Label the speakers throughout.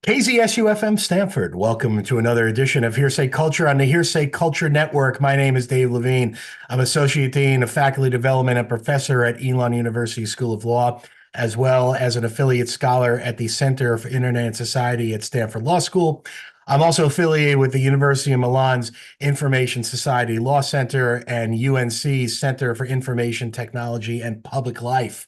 Speaker 1: KZSU-FM Stanford, welcome to another edition of Hearsay Culture on the Hearsay Culture Network. My name is Dave Levine. I'm Associate Dean of Faculty Development and Professor at Elon University School of Law, as well as an affiliate scholar at the Center for Internet and Society at Stanford Law School. I'm also affiliated with the University of Milan's Information Society Law Center and UNC's Center for Information Technology and Public Life.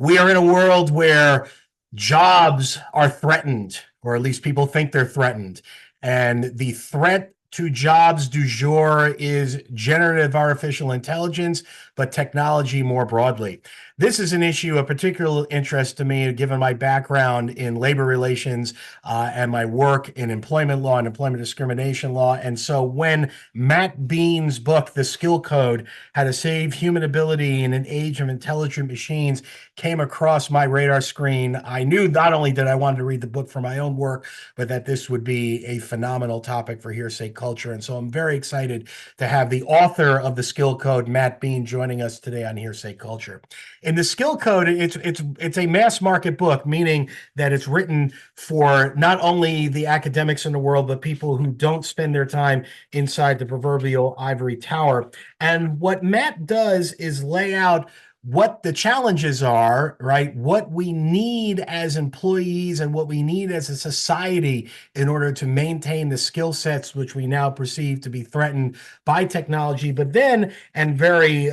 Speaker 1: We are in a world where jobs are threatened, or at least people think they're threatened. And the threat to jobs du jour is generative artificial intelligence, but technology more broadly. This is an issue of particular interest to me, given my background in labor relations and my work in employment law and employment discrimination law. And so when Matt Beane's book, The Skill Code, How to Save Human Ability in an Age of Intelligent Machines, came across my radar screen, I knew not only that I wanted to read the book for my own work, but that this would be a phenomenal topic for Hearsay Culture. And so I'm very excited to have the author of The Skill Code, Matt Beane, joining us today on Hearsay Culture. In The Skill Code, it's a mass market book, meaning that it's written for not only the academics in the world, but people who don't spend their time inside the proverbial ivory tower. And what Matt does is lay out what the challenges are, right? What we need as employees and what we need as a society in order to maintain the skill sets which we now perceive to be threatened by technology, but then, and very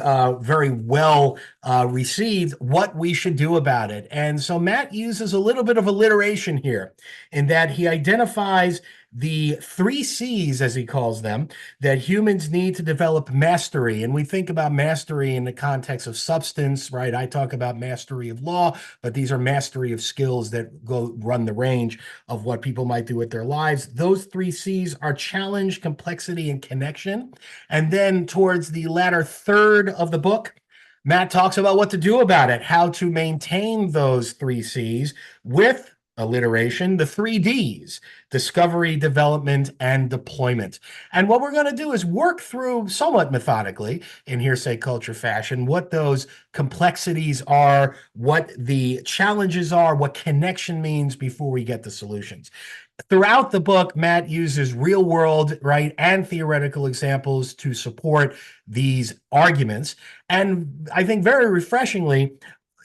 Speaker 1: well received, what we should do about it. And so Matt uses a little bit of alliteration here in that he identifies the three C's, as he calls them, that humans need to develop mastery. And we think about mastery in the context of substance, right? I talk about mastery of law, but these are mastery of skills that go run the range of what people might do with their lives. Those three C's are challenge, complexity, and connection. And then towards the latter third of the book, Matt talks about what to do about it, how to maintain those three C's with alliteration, the three Ds: discovery, development, and deployment. And what we're going to do is work through somewhat methodically in Hearsay Culture fashion what those complexities are, what the challenges are, what connection means before we get the solutions. Throughout the book, Matt uses real world, right, and theoretical examples to support these arguments. And I think very refreshingly,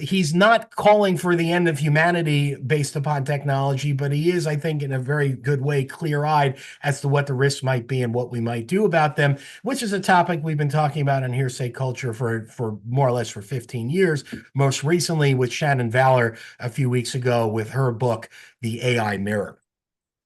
Speaker 1: he's not calling for the end of humanity based upon technology, but he is, I think, in a very good way, clear-eyed as to what the risks might be and what we might do about them, which is a topic we've been talking about in Hearsay Culture for more or less for 15 years, most recently with Shannon Valor a few weeks ago with her book, The AI Mirror.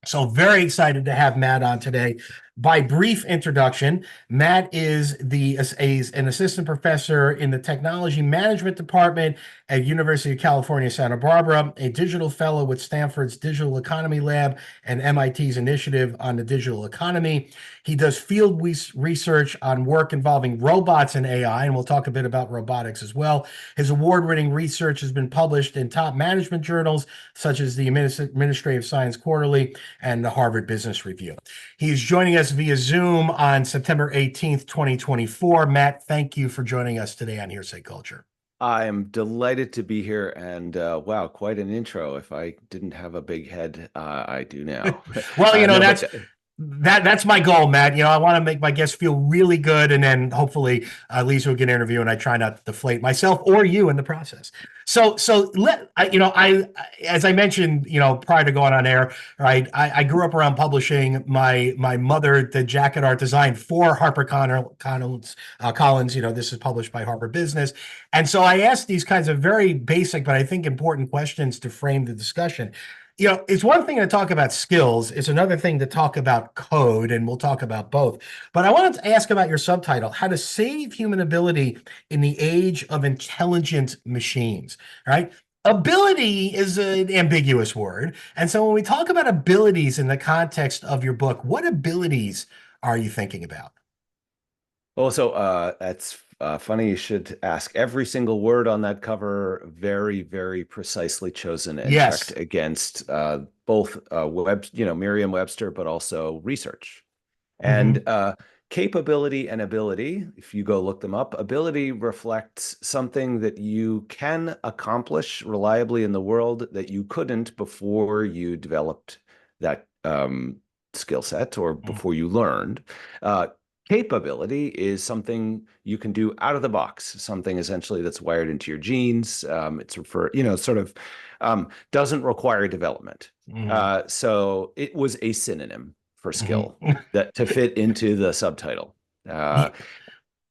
Speaker 1: So very excited to have Matt on today. By brief introduction, Matt is an assistant professor in the Technology Management Department at University of California, Santa Barbara, a digital fellow with Stanford's Digital Economy Lab and MIT's Initiative on the Digital Economy. He does field research on work involving robots and AI, and we'll talk a bit about robotics as well. His award-winning research has been published in top management journals such as the Administrative Science Quarterly and the Harvard Business Review. He is joining us via Zoom on September 18th, 2024. Matt, thank you for joining us today on Hearsay Culture.
Speaker 2: I am delighted to be here, and wow, quite an intro. If I didn't have a big head, I do now.
Speaker 1: Well,
Speaker 2: No,
Speaker 1: that's my goal, Matt. I want to make my guests feel really good, and then hopefully Lisa will get an interview, and I try not to deflate myself or you in the process. So as I mentioned, prior to going on air, right? I grew up around publishing. My mother did jacket art design for HarperCollins. This is published by Harvard Business, and so I asked these kinds of very basic, but I think important questions to frame the discussion. It's one thing to talk about skills. It's another thing to talk about code, and we'll talk about both. But I wanted to ask about your subtitle, How to Save Human Ability in the Age of Intelligent Machines, right? Ability is an ambiguous word. And so when we talk about abilities in the context of your book, what abilities are you thinking about?
Speaker 2: That's funny you should ask. Every single word on that cover, very, very precisely chosen and
Speaker 1: Yes.
Speaker 2: checked against both Merriam-Webster, but also research. And capability and ability, if you go look them up, ability reflects something that you can accomplish reliably in the world that you couldn't before you developed that skill set or before you learned. Capability is something you can do out of the box, something essentially that's wired into your genes. Doesn't require development. So it was a synonym for skill that to fit into the subtitle.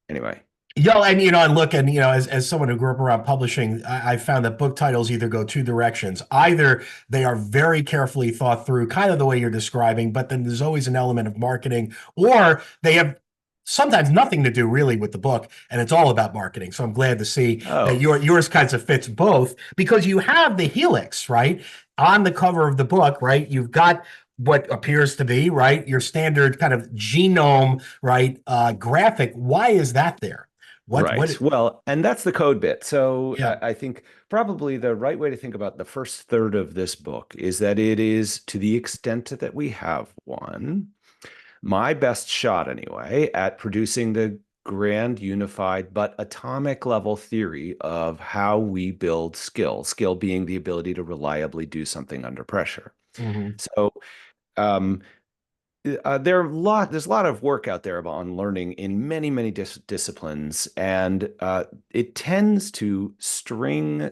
Speaker 2: Anyway.
Speaker 1: And look, as someone who grew up around publishing, I found that book titles either go two directions. Either they are very carefully thought through, kind of the way you're describing, but then there's always an element of marketing, or they have sometimes nothing to do really with the book, and it's all about marketing. So I'm glad to see that yours kind of fits both, because you have the helix, right, on the cover of the book, right? You've got what appears to be, right, your standard kind of genome, right, graphic. Why is that there?
Speaker 2: Well, and that's the code bit. So
Speaker 1: Yeah.
Speaker 2: I think probably the right way to think about the first third of this book is that it is, to the extent that we have one, my best shot anyway at producing the grand unified but atomic level theory of how we build skill being the ability to reliably do something under pressure. So there's a lot of work out there on learning in many, many disciplines, and it tends to string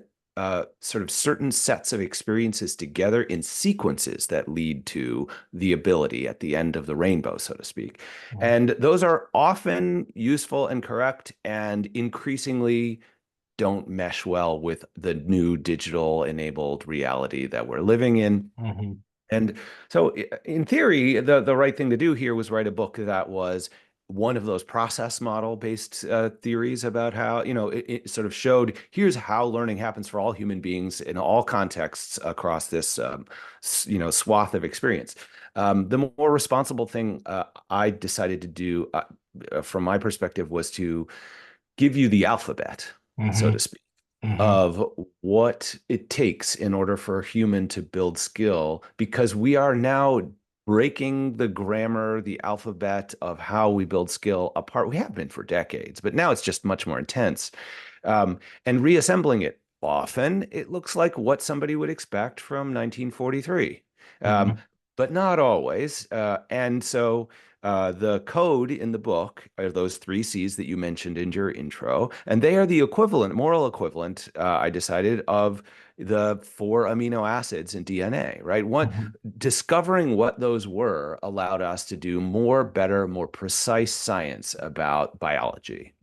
Speaker 2: sort of certain sets of experiences together in sequences that lead to the ability at the end of the rainbow, so to speak. And those are often useful and correct, and increasingly don't mesh well with the new digital enabled reality that we're living in. And so in theory, the right thing to do here was write a book that was one of those process model based theories about how, it sort of showed here's how learning happens for all human beings in all contexts across this, swath of experience. The more responsible thing I decided to do from my perspective was to give you the alphabet, so to speak, of what it takes in order for a human to build skill, because we are now breaking the grammar, the alphabet of how we build skill apart. We have been for decades, but now it's just much more intense. And reassembling it, often it looks like what somebody would expect from 1943, but not always. And so the code in the book are those 3 C's that you mentioned in your intro, and they are the moral equivalent, I decided, of the 4 amino acids in DNA, right? Discovering what those were allowed us to do better, more precise science about biology.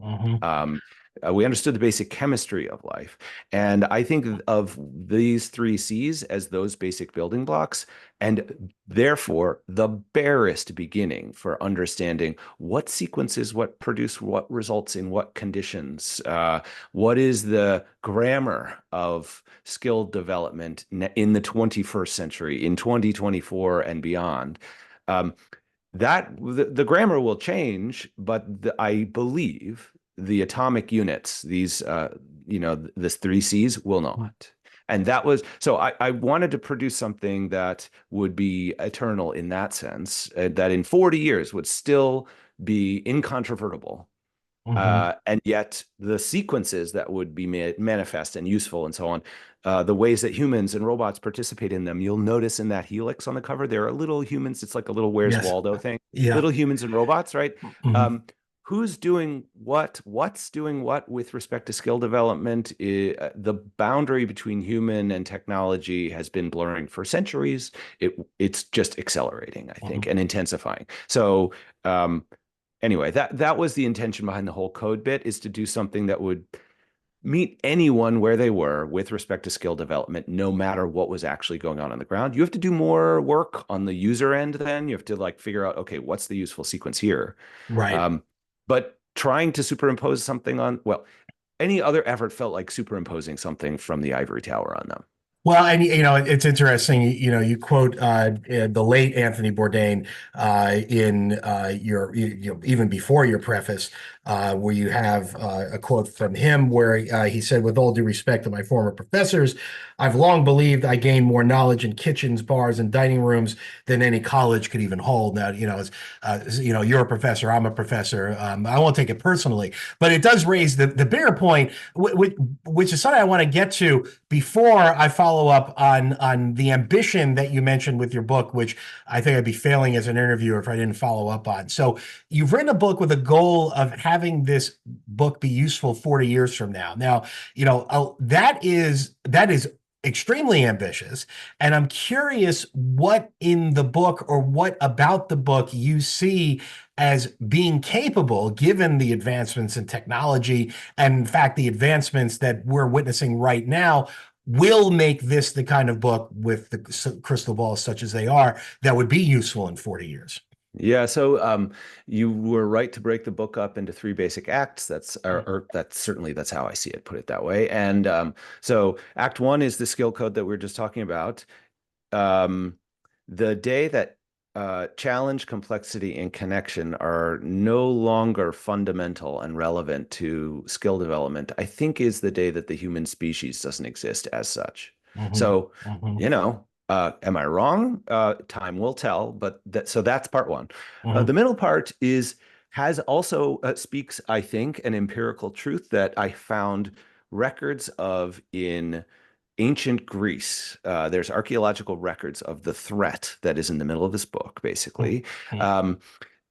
Speaker 2: We understood the basic chemistry of life. And I think of these 3 C's as those basic building blocks, and therefore the barest beginning for understanding what sequences, what produce what results in what conditions, what is the grammar of skill development in the 21st century, in 2024 and beyond. The grammar will change, but I believe the atomic units, these, this 3 C's will not. And that was, so I wanted to produce something that would be eternal in that sense, that in 40 years would still be incontrovertible. And yet the sequences that would be manifest and useful and so on, the ways that humans and robots participate in them, you'll notice in that helix on the cover, there are little humans. It's like a little Where's Waldo thing. Little humans and robots, right? Who's doing what's doing what with respect to skill development. The boundary between human and technology has been blurring for centuries. It's just accelerating, I think, and intensifying. So anyway, that was the intention behind the whole code bit, is to do something that would meet anyone where they were with respect to skill development, no matter what was actually going on the ground. You have to do more work on the user end then. You have to figure out, okay, what's the useful sequence here?
Speaker 1: Right.
Speaker 2: But trying to superimpose something any other effort felt like superimposing something from the ivory tower on them.
Speaker 1: Well, and it's interesting. You quote the late Anthony Bourdain in your even before your preface, where you have a quote from him where he said, "With all due respect to my former professors, I've long believed I gained more knowledge in kitchens, bars, and dining rooms than any college could even hold." Now, you're a professor, I'm a professor. I won't take it personally, but it does raise the bigger point, which is something I want to get to before I follow follow up on the ambition that you mentioned with your book, which I think I'd be failing as an interviewer if I didn't follow up on. So you've written a book with a goal of having this book be useful 40 years from now. Now, that is extremely ambitious. And I'm curious what in the book or what about the book you see as being capable, given the advancements in technology and, in fact, the advancements that we're witnessing right now, will make this the kind of book with the crystal balls such as they are that would be useful in 40 years.
Speaker 2: Yeah, so you were right to break the book up into three basic acts. That's how I see it, put it that way. And so Act One is the skill code that we are just talking about. The day that challenge, complexity, and connection are no longer fundamental and relevant to skill development, I think is the day that the human species doesn't exist as such. So,
Speaker 1: Mhm.
Speaker 2: you know, am I wrong? Time will tell, but so that's part one. The middle part has also speaks, I think, an empirical truth that I found records of in ancient Greece. There's archaeological records of the threat that is in the middle of this book, basically. Um,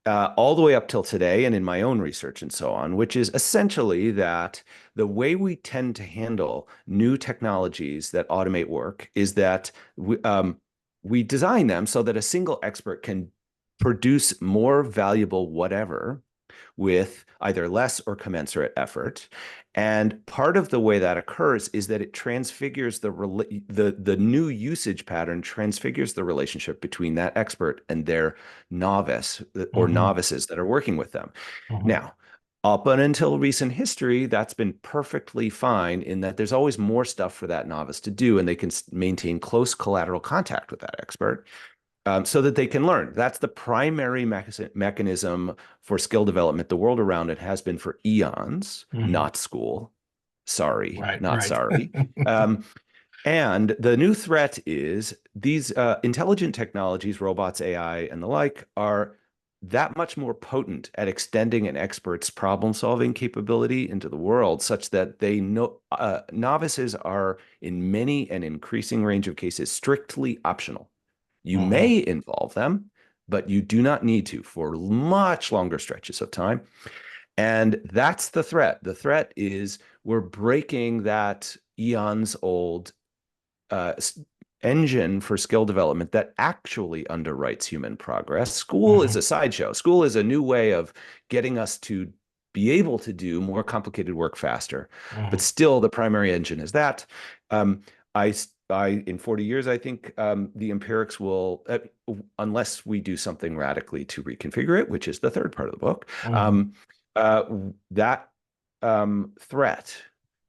Speaker 2: all the way up till today, and in my own research and so on, which is essentially that the way we tend to handle new technologies that automate work is that we design them so that a single expert can produce more valuable whatever with either less or commensurate effort. And part of the way that occurs is that it transfigures the new usage pattern transfigures the relationship between that expert and their novice or novices that are working with them. Now, up until recent history, that's been perfectly fine in that there's always more stuff for that novice to do, and they can maintain close collateral contact with that expert. So that they can learn. That's the primary mechanism for skill development. The world around it has been for eons, not school. Sorry,
Speaker 1: Right,
Speaker 2: not
Speaker 1: right.
Speaker 2: sorry. And the new threat is these intelligent technologies, robots, AI, and the like, are that much more potent at extending an expert's problem-solving capability into the world, such that they know novices are, in many and increasing range of cases, strictly optional. You may involve them, but you do not need to for much longer stretches of time. And that's the threat. The threat is we're breaking that eons old engine for skill development that actually underwrites human progress. School is a sideshow. School is a new way of getting us to be able to do more complicated work faster. But still, the primary engine is that. In 40 years, I think the empirics will, unless we do something radically to reconfigure it, which is the third part of the book, that threat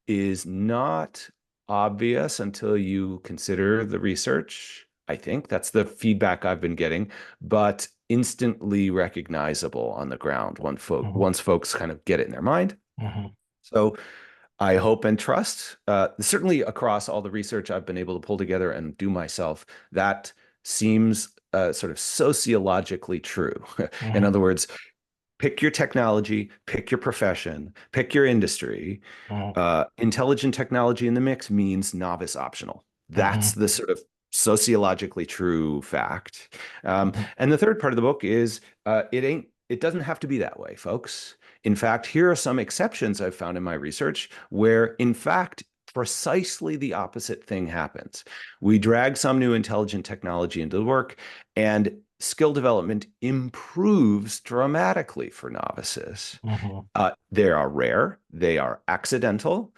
Speaker 2: is not obvious until you consider the research. I think that's the feedback I've been getting, but instantly recognizable on the ground once folks kind of get it in their mind. So I hope and trust, certainly across all the research I've been able to pull together and do myself, that seems sort of sociologically true. In other words, pick your technology, pick your profession, pick your industry. Intelligent technology in the mix means novice optional. That's the sort of sociologically true fact. And the third part of the book is it doesn't have to be that way, folks. In fact, here are some exceptions I've found in my research where, in fact, precisely the opposite thing happens. We drag some new intelligent technology into the work, and skill development improves dramatically for novices. They are rare, they are accidental,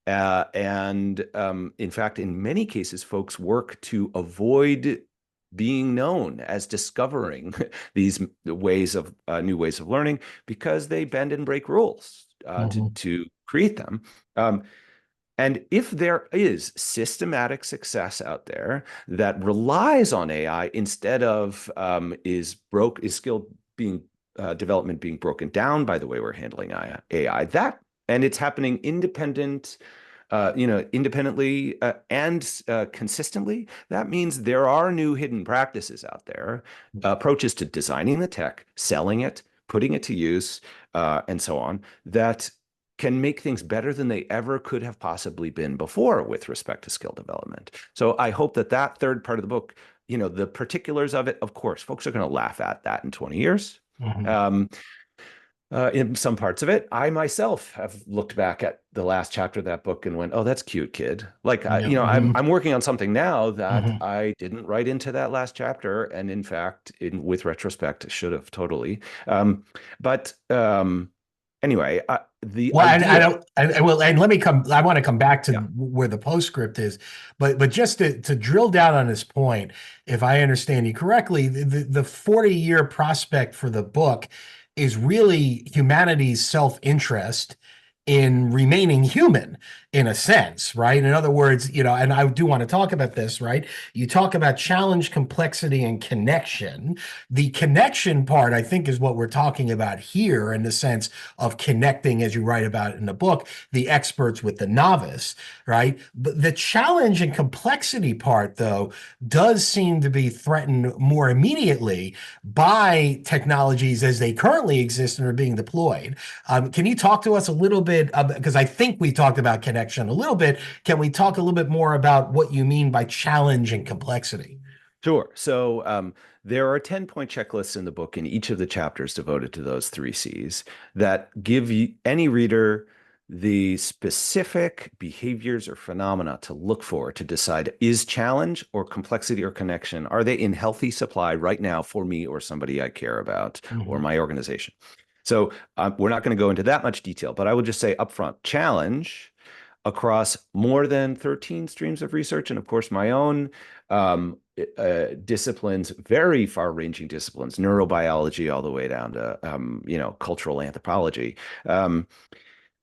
Speaker 2: and in fact, in many cases, folks work to avoid being known as discovering these ways of new ways of learning because they bend and break rules to create them. And if there is systematic success out there that relies on AI instead of skill being development being broken down by the way we're handling AI, and it's happening independently and consistently, that means there are new hidden practices out there, approaches to designing the tech, selling it, putting it to use, and so on, that can make things better than they ever could have possibly been before with respect to skill development. So I hope that that third part of the book, the particulars of it, of course, folks are going to laugh at that in 20 years.
Speaker 1: Mhm.
Speaker 2: In some parts of it, I myself have looked back at the last chapter of that book and went, "Oh, that's cute, kid." Like,
Speaker 1: Yeah.
Speaker 2: I'm working on something now that
Speaker 1: Mhm.
Speaker 2: I didn't write into that last chapter, and in fact, with retrospect, should have totally. But anyway, the
Speaker 1: Well, I
Speaker 2: idea,
Speaker 1: don't. Well, and let me come. I want to come back to
Speaker 2: yeah,
Speaker 1: where the postscript is, but just to drill down on this point, if I understand you correctly, the 40-year prospect for the book is really humanity's self-interest in remaining human, in a sense, right? In other words, and I do want to talk about this, right? You talk about challenge, complexity, and connection. The connection part, I think, is what we're talking about here, in the sense of connecting, as you write about in the book, the experts with the novice, right? But the challenge and complexity part, though, does seem to be threatened more immediately by technologies as they currently exist and are being deployed. Can you talk to us a little bit, because I think we talked about connection a little bit. Can we talk a little bit more about what you mean by challenge and complexity?
Speaker 2: sure. So there are 10-point checklists in the book in each of the chapters devoted to those three C's that give any reader the specific behaviors or phenomena to look for to decide, is challenge or complexity or connection, are they in healthy supply right now for me or somebody I care about or
Speaker 1: Mhm.
Speaker 2: my organization? So we're not going to go into that much detail, but I will just say upfront, challenge across more than 13 streams of research, and of course my own disciplines, very far-ranging disciplines, neurobiology all the way down to cultural anthropology. Um,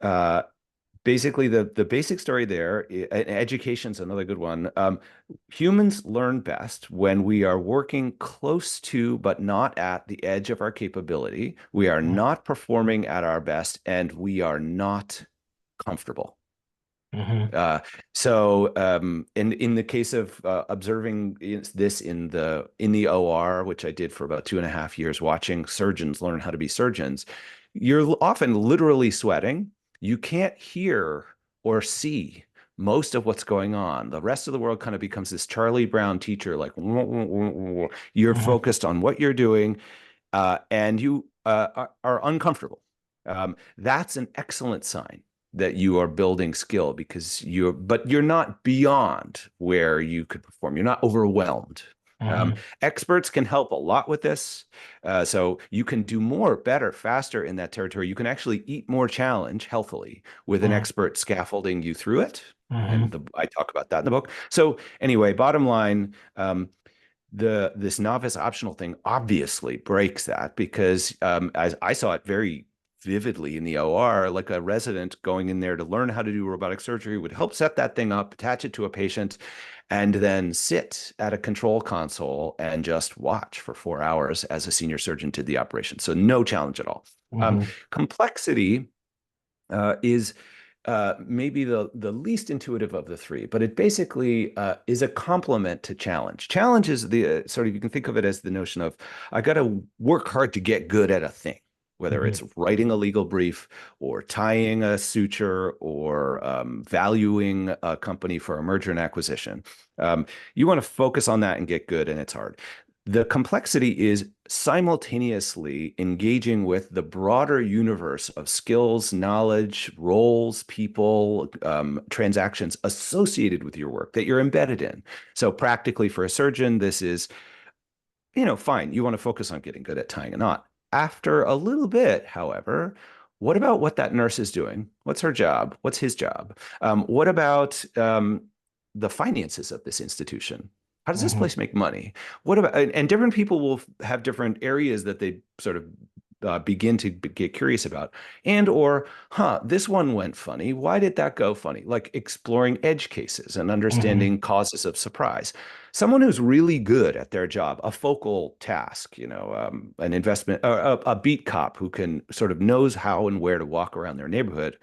Speaker 2: uh, Basically, the basic story there, education's another good one. Humans learn best when we are working close to, but not at the edge of our capability. We are not performing at our best, and we are not comfortable.
Speaker 1: Mhm.
Speaker 2: Uh, so, in the case of observing this in the OR, which I did for about 2.5 years, watching surgeons learn how to be surgeons, you're often literally sweating. You can't hear or see most of what's going on. The rest of the world kind of becomes this Charlie Brown teacher, like you're
Speaker 1: Mhm.
Speaker 2: focused on what you're doing, and you are uncomfortable. That's an excellent sign that you are building skill because but you're not beyond where you could perform. You're not overwhelmed.
Speaker 1: Mhm.
Speaker 2: Experts can help a lot with this. So you can do more, better, faster in that territory. You can actually eat more challenge healthily with an
Speaker 1: Mhm.
Speaker 2: expert scaffolding you through it. And
Speaker 1: Mhm.
Speaker 2: I talk about that in the book. So anyway, bottom line, this novice optional thing obviously breaks that because as I saw it very vividly in the OR, like a resident going in there to learn how to do robotic surgery would help set that thing up, attach it to a patient, and then sit at a control console and just watch for 4 hours as a senior surgeon did the operation. So no challenge at all.
Speaker 1: Mhm.
Speaker 2: Complexity is maybe the least intuitive of the three, but it basically is a complement to challenge. Challenge is the sort of, you can think of it as the notion of I got to work hard to get good at a thing, whether
Speaker 1: Mhm.
Speaker 2: it's writing a legal brief or tying a suture or valuing a company for a merger and acquisition. You want to focus on that and get good, and it's hard. The complexity is simultaneously engaging with the broader universe of skills, knowledge, roles, people, transactions associated with your work that you're embedded in. So practically for a surgeon, this is, fine. You want to focus on getting good at tying a knot. After a little bit, however, what about what that nurse is doing? What's her job? What's his job? What about the finances of this institution? How does this
Speaker 1: Mhm.
Speaker 2: place make money? What about, and different people will have different areas that they sort of begin to get curious about. And or, this one went funny. Why did that go funny? Like exploring edge cases and
Speaker 1: Mhm.
Speaker 2: understanding causes of surprise. Someone who's really good at their job, a focal task, an investment, a beat cop who can sort of knows how and where to walk around their neighborhood.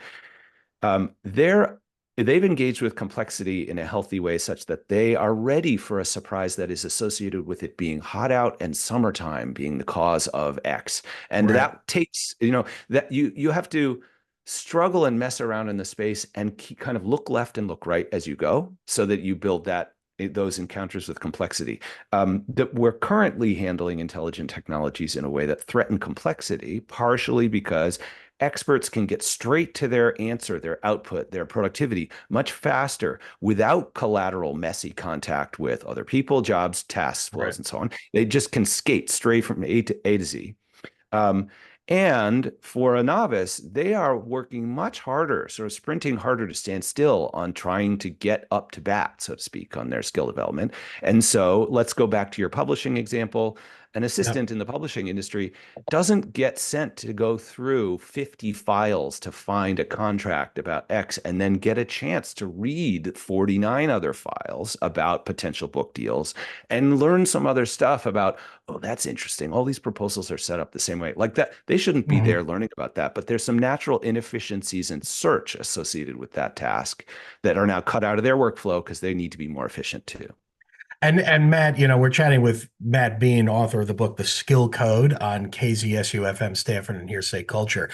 Speaker 2: They've engaged with complexity in a healthy way such that they are ready for a surprise that is associated with it being hot out and summertime being the cause of X. And
Speaker 1: Right.
Speaker 2: that takes, that you have to struggle and mess around in the space and kind of look left and look right as you go so that you build those encounters with complexity. That we're currently handling intelligent technologies in a way that threaten complexity, partially because experts can get straight to their answer, their output, their productivity much faster without collateral, messy contact with other people, jobs, tasks, flows,
Speaker 1: Right.
Speaker 2: and so on. They just can skate straight from A to Z. Um, and for a novice, they are working much harder, sort of sprinting harder to stand still on trying to get up to bat, so to speak, on their skill development. And so let's go back to your publishing example. An
Speaker 1: Yep.
Speaker 2: assistant in the publishing industry doesn't get sent to go through 50 files to find a contract about X and then get a chance to read 49 other files about potential book deals and learn some other stuff about, oh, that's interesting. All these proposals are set up the same way. Like that, they shouldn't be
Speaker 1: Mhm.
Speaker 2: there learning about that, but there's some natural inefficiencies in search associated with that task that are now cut out of their workflow because they need to be more efficient too.
Speaker 1: And Matt, we're chatting with Matt Beane, author of the book The Skill Code on KZSU-FM, Stanford and Hearsay Culture.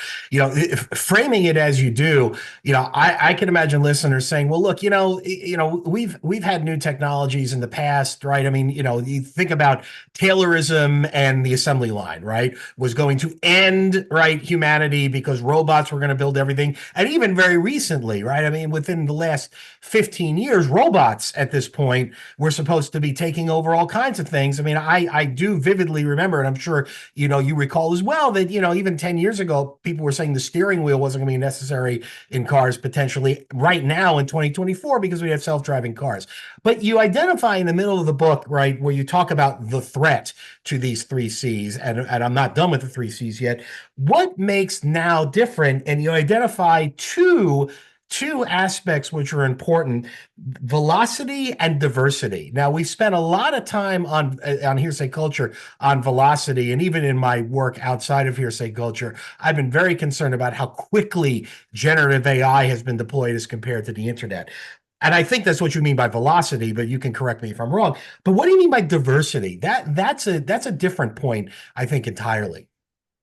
Speaker 1: Framing it as you do, I can imagine listeners saying, "Well, look, we've had new technologies in the past, right? I mean, you think about Taylorism and the assembly line, right? Was going to end, right, humanity because robots were going to build everything, and even very recently, right? I mean, within the last 15 years, robots at this point we're supposed to be taking over all kinds of things. I mean, I do vividly remember, and I'm sure you recall as well that even 10 years ago, people were saying the steering wheel wasn't going to be necessary in cars potentially right now in 2024 because we have self-driving cars. But you identify in the middle of the book, right, where you talk about the threat to these three C's, and I'm not done with the three C's yet. What makes now different? And you identify two aspects which are important: velocity and diversity. Now, we spent a lot of time on Hearsay Culture on velocity, and even in my work outside of Hearsay Culture, I've been very concerned about how quickly generative AI has been deployed as compared to the internet. And I think that's what you mean by velocity, but you can correct me if I'm wrong. But what do you mean by diversity? That's a different point, I think, entirely.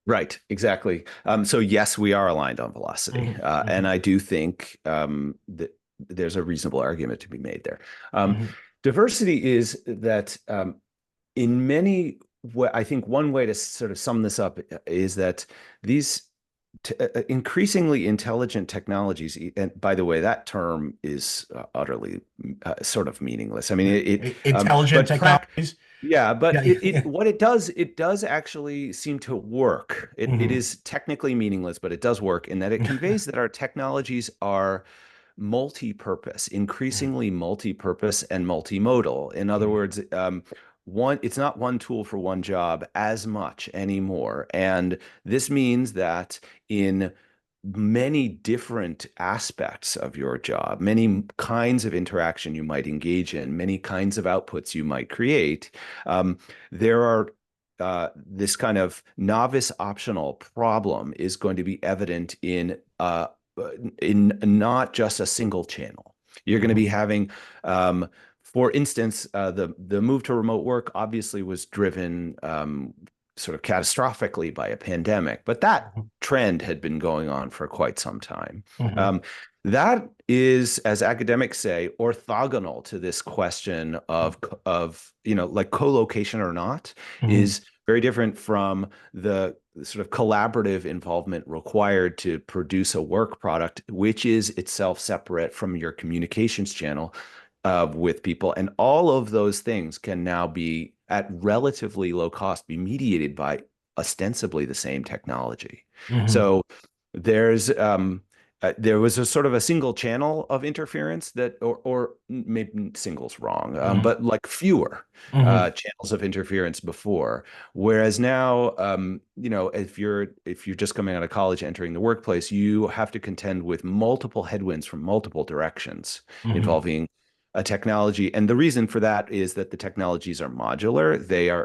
Speaker 2: Right, exactly. So yes, we are aligned on velocity,
Speaker 1: Mhm,
Speaker 2: and
Speaker 1: mhm,
Speaker 2: I do think that there's a reasonable argument to be made there. Um,
Speaker 1: mhm,
Speaker 2: Diversity is that in many I think one way to sort of sum this up is that these increasingly intelligent technologies, and by the way, that term is utterly sort of meaningless. I mean,
Speaker 1: Intelligent
Speaker 2: but
Speaker 1: technologies.
Speaker 2: yeah, but
Speaker 1: Yeah.
Speaker 2: what it does actually seem to work. It
Speaker 1: Mhm.
Speaker 2: is technically meaningless, but it does work in that it conveys that our technologies are multi-purpose, increasingly multi-purpose and multimodal. In other
Speaker 1: Mhm.
Speaker 2: words, it's not one tool for one job as much anymore. And this means that in many different aspects of your job, many kinds of interaction you might engage in, many kinds of outputs you might create, um, there are this kind of novice optional problem is going to be evident in not just a single channel. You're going to be
Speaker 1: Mhm.
Speaker 2: having, for instance, the move to remote work obviously was driven sort of catastrophically by a pandemic, but that
Speaker 1: Mhm.
Speaker 2: trend had been going on for quite some time.
Speaker 1: Mhm.
Speaker 2: Um, that is, as academics say, orthogonal to this question of like co-location or not,
Speaker 1: Mhm.
Speaker 2: is very different from the sort of collaborative involvement required to produce a work product, which is itself separate from your communications channel with people. And all of those things can now be at relatively low cost, be mediated by ostensibly the same technology.
Speaker 1: Mhm.
Speaker 2: So there was a sort of a single channel of interference that, or maybe single's wrong,
Speaker 1: Mhm.
Speaker 2: but like fewer
Speaker 1: Mhm.
Speaker 2: channels of interference before. Whereas now, if you're just coming out of college, entering the workplace, you have to contend with multiple headwinds from multiple directions
Speaker 1: Mhm.
Speaker 2: involving a technology. And the reason for that is that the technologies are modular.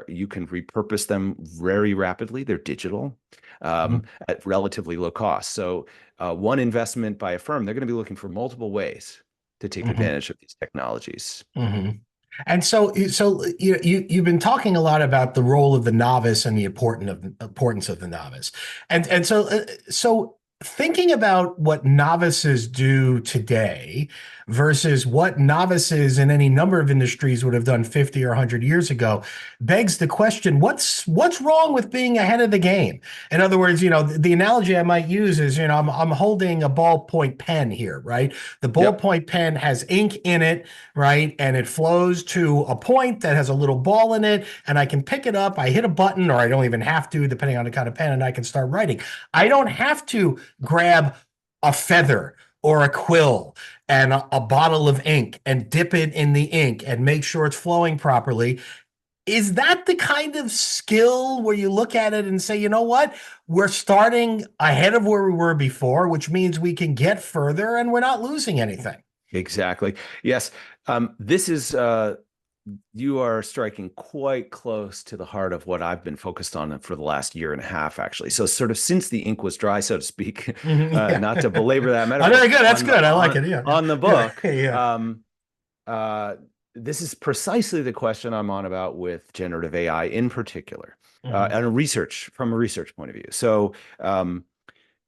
Speaker 2: You can repurpose them very rapidly. They're digital,
Speaker 1: Mhm.
Speaker 2: at relatively low cost. So one investment by a firm, they're going to be looking for multiple ways to take
Speaker 1: Mhm.
Speaker 2: advantage of these technologies.
Speaker 1: Mhm. And so you've been talking a lot about the role of the novice and the importance of the novice, and so thinking about what novices do today versus what novices in any number of industries would have done 50 or 100 years ago begs the question, what's wrong with being ahead of the game? In other words, the analogy I might use is, I'm holding a ballpoint pen here, right? The
Speaker 2: Yep.
Speaker 1: ballpoint pen has ink in it, right? And it flows to a point that has a little ball in it, and I can pick it up, I hit a button, or I don't even have to, depending on the kind of pen, and I can start writing. I don't have to grab a feather or a quill and a bottle of ink and dip it in the ink and make sure it's flowing properly. Is that the kind of skill where you look at it and say, you know what? We're starting ahead of where we were before, which means we can get further and we're not losing anything.
Speaker 2: Exactly. Yes. This is you are striking quite close to the heart of what I've been focused on for the last year and a half, actually. So, sort of since the ink was dry, so to speak,
Speaker 1: Yeah.
Speaker 2: not to belabor that
Speaker 1: Oh,
Speaker 2: metaphor,
Speaker 1: very good. That's good. I like it. Yeah.
Speaker 2: on the
Speaker 1: Yeah.
Speaker 2: book,
Speaker 1: Yeah.
Speaker 2: uh, this is precisely the question I'm on about with generative AI in particular,
Speaker 1: Mhm.
Speaker 2: and from a research point of view. So,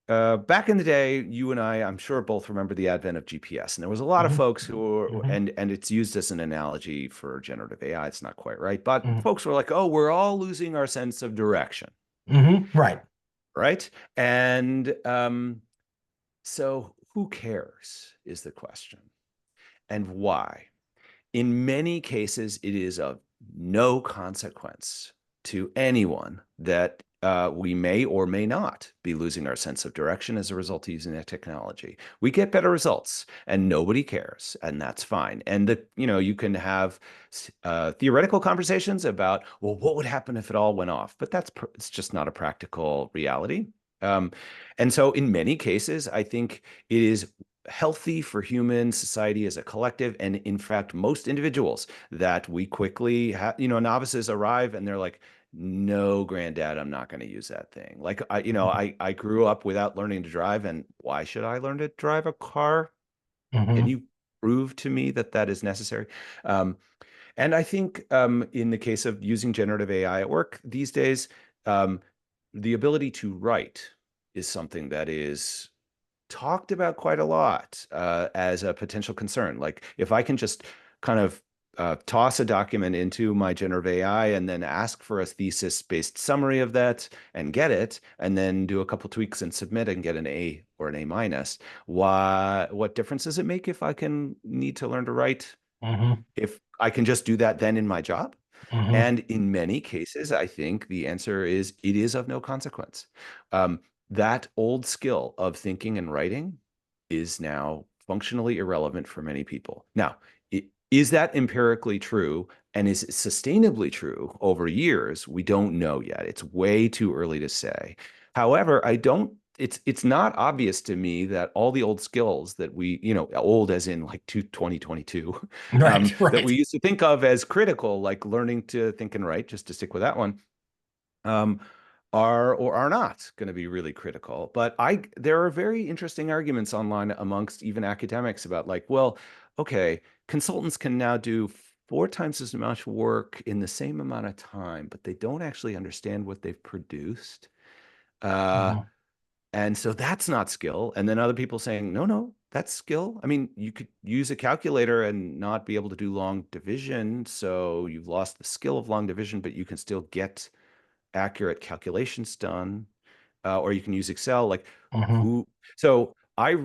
Speaker 2: back in the day, you and I'm sure both remember the advent of GPS, and there was a lot of
Speaker 1: Mhm.
Speaker 2: folks who were,
Speaker 1: Mhm.
Speaker 2: and it's used as an analogy for generative AI. It's not quite right, but
Speaker 1: Mhm.
Speaker 2: folks were like, "Oh, we're all losing our sense of direction,"
Speaker 1: Mhm. Right.
Speaker 2: right? And so, who cares is the question, and why? In many cases, it is of no consequence to anyone that we may or may not be losing our sense of direction as a result of using that technology. We get better results, and nobody cares, and that's fine. And you can have theoretical conversations about, well, what would happen if it all went off? But it's just not a practical reality. Um, and so, in many cases, I think it is healthy for human society as a collective, and in fact most individuals, that we quickly have, novices arrive and they're like, no, granddad, I'm not going to use that thing. Like, I grew up without learning to drive, and why should I learn to drive a car? Can
Speaker 1: Mhm.
Speaker 2: you prove to me that that is necessary? um, and I think, in the case of using generative AI at work these days, um, the ability to write is something that is talked about quite a lot, as a potential concern. Like, if I can just kind of toss a document into my generative AI and then ask for a thesis-based summary of that and get it, and then do a couple tweaks and submit and get an A or an A minus, what difference does it make if I can need to learn to write?
Speaker 1: Mhm.
Speaker 2: If I can just do that then in my job?
Speaker 1: Mhm.
Speaker 2: And in many cases, I think the answer is it is of no consequence. Um, that old skill of thinking and writing is now functionally irrelevant for many people. Now, is that empirically true, and is it sustainably true over years? We don't know yet. It's way too early to say. However, I don't it's not obvious to me that all the old skills that we, old as in like 2022,
Speaker 1: Right.
Speaker 2: that
Speaker 1: Right.
Speaker 2: we used to think of as critical, like learning to think and write, just to stick with that one, um, are or are not going to be really critical. But there are very interesting arguments online amongst even academics about, like, well, okay, consultants can now do 4 times as much work in the same amount of time, but they don't actually understand what they've produced. Uh,
Speaker 1: Mhm.
Speaker 2: and so that's not skill. And then other people saying, no, no, that's skill. I mean, you could use a calculator and not be able to do long division. So you've lost the skill of long division, but you can still get accurate calculations done. Or you can use Excel. Like,
Speaker 1: Mhm.
Speaker 2: who? So I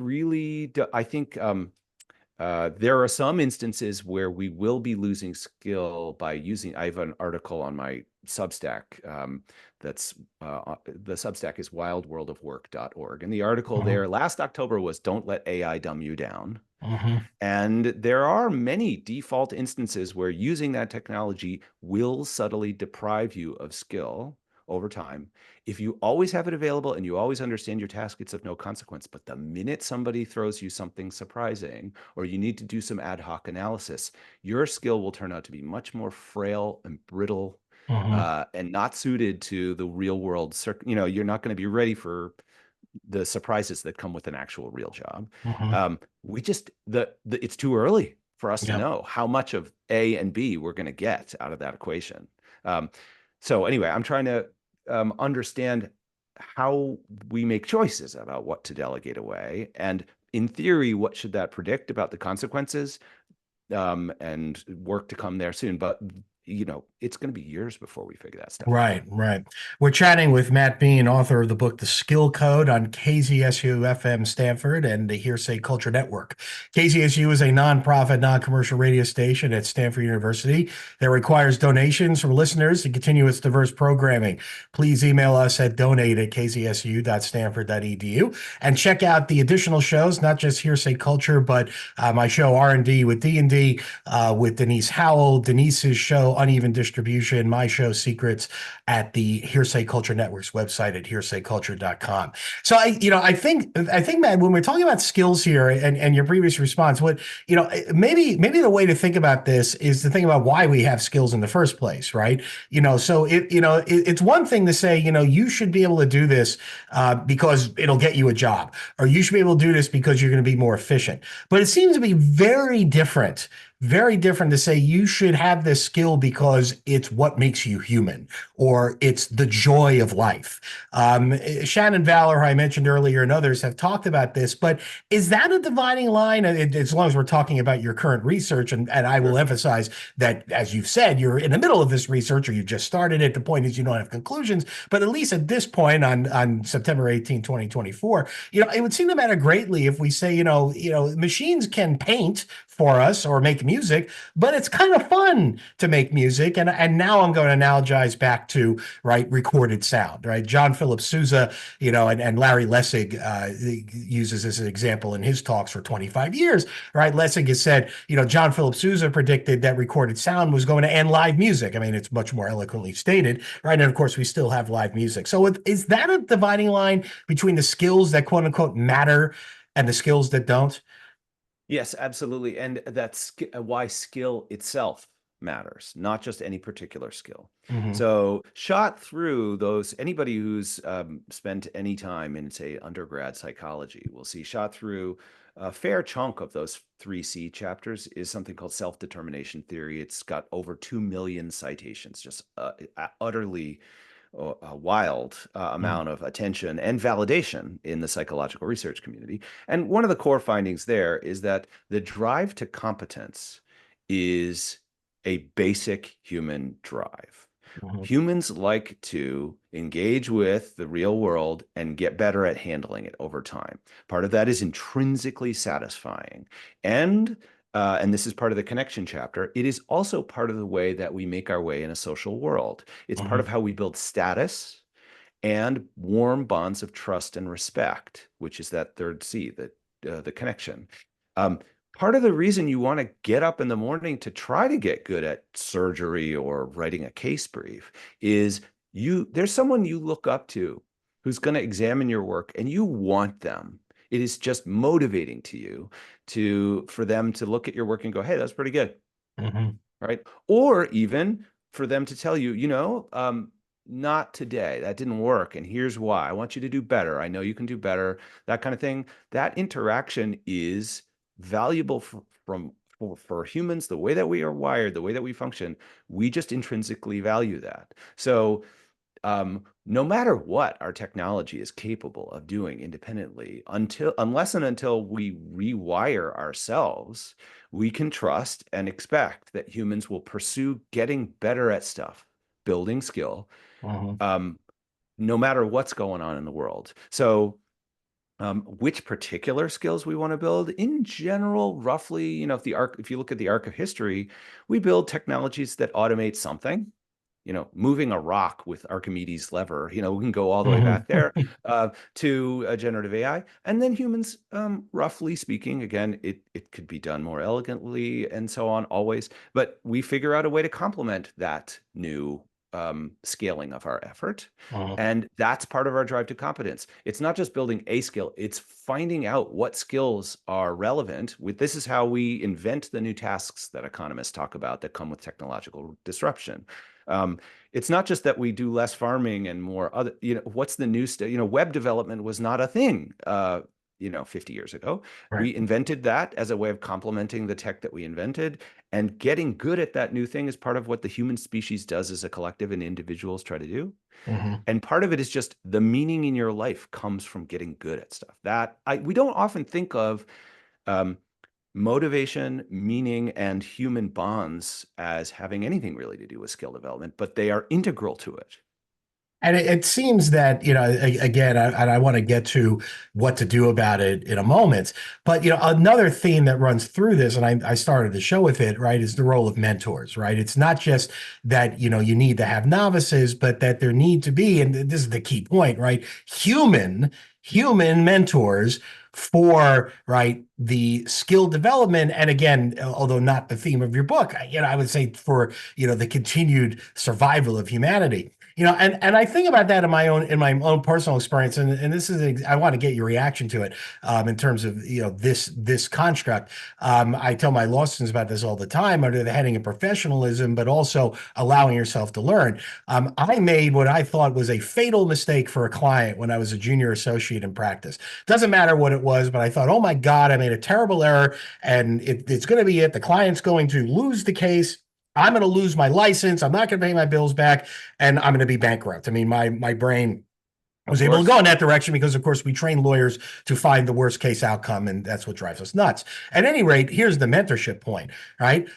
Speaker 2: think, there are some instances where we will be losing skill by using. I have an article on my Substack, that's the Substack is wildworldofwork.org. And the article
Speaker 1: Mhm.
Speaker 2: there last October was "Don't Let AI Dumb You Down."
Speaker 1: Mhm.
Speaker 2: And there are many default instances where using that technology will subtly deprive you of skill over time. If you always have it available and you always understand your task, it's of no consequence. But the minute somebody throws you something surprising, or you need to do some ad hoc analysis, your skill will turn out to be much more frail and brittle,
Speaker 1: Mhm.
Speaker 2: and not suited to the real world. You're not going to be ready for the surprises that come with an actual real job.
Speaker 1: Mhm.
Speaker 2: We just it's too early for us to
Speaker 1: Yep.
Speaker 2: know how much of A and B we're going to get out of that equation. Um, so anyway, I'm trying to understand how we make choices about what to delegate away. And in theory, what should that predict about the consequences, and work to come there soon. But, it's going to be years before we figure that stuff out.
Speaker 1: Right, right. We're chatting with Matt Beane, author of the book The Skill Code on KZSU-FM Stanford and the Hearsay Culture Network. KZSU is a nonprofit, non-commercial radio station at Stanford University that requires donations from listeners to continue its diverse programming. Please email us at donate@kzsu.stanford.edu and check out the additional shows, not just Hearsay Culture, but my show R&D with D&D with Denise Howell, Denise's show Uneven Distribution, my show Secrets, at the Hearsay Culture Network's website at hearsayculture.com. So I think, Matt, when we're talking about skills here and your previous response, maybe the way to think about this is to think about why we have skills in the first place, right? So it's one thing to say, you should be able to do this because it'll get you a job, or you should be able to do this because you're going to be more efficient. But it seems to be very different to say you should have this skill because it's what makes you human, or it's the joy of life. Shannon Valor, who I mentioned earlier, and others have talked about this, but is that a dividing line? As long as we're talking about your current research, and I will emphasize that, as you've said, you're in the middle of this research, or you just started it. The point is you don't have conclusions, but at least at this point on September 18, 2024, it would seem to matter greatly if we say, machines can paint for us or make music, but it's kind of fun to make music. And now I'm going to analogize back to, right, recorded sound, right? John Philip Sousa, and Larry Lessig uses this as an example in his talks for 25 years, right? Lessig has said, John Philip Sousa predicted that recorded sound was going to end live music. I mean, it's much more eloquently stated, right? And of course, we still have live music. So is that a dividing line between the skills that quote unquote matter and the skills that don't?
Speaker 2: Yes, absolutely. And that's why skill itself matters, not just any particular skill.
Speaker 1: Mm-hmm.
Speaker 2: So shot through those, anybody who's spent any time in, say, undergrad psychology will see shot through a fair chunk of those 3C chapters is something called self-determination theory. It's got over 2 million citations, just utterly a wild amount of attention and validation in the psychological research community. And one of the core findings there is that the drive to competence is a basic human drive.
Speaker 1: Mm-hmm.
Speaker 2: Humans like to engage with the real world and get better at handling it over time. Part of that is intrinsically satisfying. And this is part of the connection chapter, it is also part of the way that we make our way in a social world. It's part of how we build status and warm bonds of trust and respect, which is that third C, the connection. Part of the reason you want to get up in the morning to try to get good at surgery or writing a case brief is there's someone you look up to who's going to examine your work, and you want them. It is just motivating to you for them to look at your work and go, hey, that's pretty good.
Speaker 1: Mm-hmm.
Speaker 2: Right. Or even for them to tell you, not today, that didn't work, and here's why. I want you to do better. I know you can do better, that kind of thing. That interaction is valuable for humans, the way that we are wired, the way that we function. We just intrinsically value that. So no matter what our technology is capable of doing independently, unless and until we rewire ourselves, we can trust and expect that humans will pursue getting better at stuff, building skill, no matter what's going on in the world. So which particular skills we want to build in general, roughly, if you look at the arc of history, we build technologies that automate something. Moving a rock with Archimedes' lever, we can go all the way back there to generative AI. And then humans, roughly speaking, again, it could be done more elegantly and so on, always. But we figure out a way to complement that new scaling of our effort. And that's part of our drive to competence. It's not just building a skill, it's finding out what skills are relevant. This is how we invent the new tasks that economists talk about that come with technological disruption. It's not just that we do less farming and more other, what's the new web development was not a thing 50 years ago.
Speaker 1: Right.
Speaker 2: We invented that as a way of complementing the tech that we invented. And getting good at that new thing is part of what the human species does as a collective and individuals try to do.
Speaker 1: Hmm.
Speaker 2: And part of it is just the meaning in your life comes from getting good at stuff. We don't often think of um, motivation, meaning, and human bonds as having anything really to do with skill development, but they are integral to it.
Speaker 1: And it seems that, again, and I want to get to what to do about it in a moment. But, another theme that runs through this, and I started the show with it, right, is the role of mentors, right? It's not just that, you need to have novices, but that there need to be, and this is the key point, right? Human mentors for, right, the skill development. And again, although not the theme of your book, I would say for, the continued survival of humanity. And I think about that in my own personal experience, and this is I want to get your reaction to it in terms of this construct. I tell my law students about this all the time under the heading of professionalism, but also allowing yourself to learn. I made what I thought was a fatal mistake for a client when I was a junior associate in practice. Doesn't matter what it was, but I thought, oh my God, I made a terrible error, and it's going to be it. The client's going to lose the case. I'm going to lose my license. I'm not going to pay my bills back, and I'm going to be bankrupt. I mean, my brain was
Speaker 2: Of
Speaker 1: able to go
Speaker 2: course.
Speaker 1: in that direction because, of course, we train lawyers to find the worst case outcome, and that's what drives us nuts. At any rate, here's the mentorship point, right?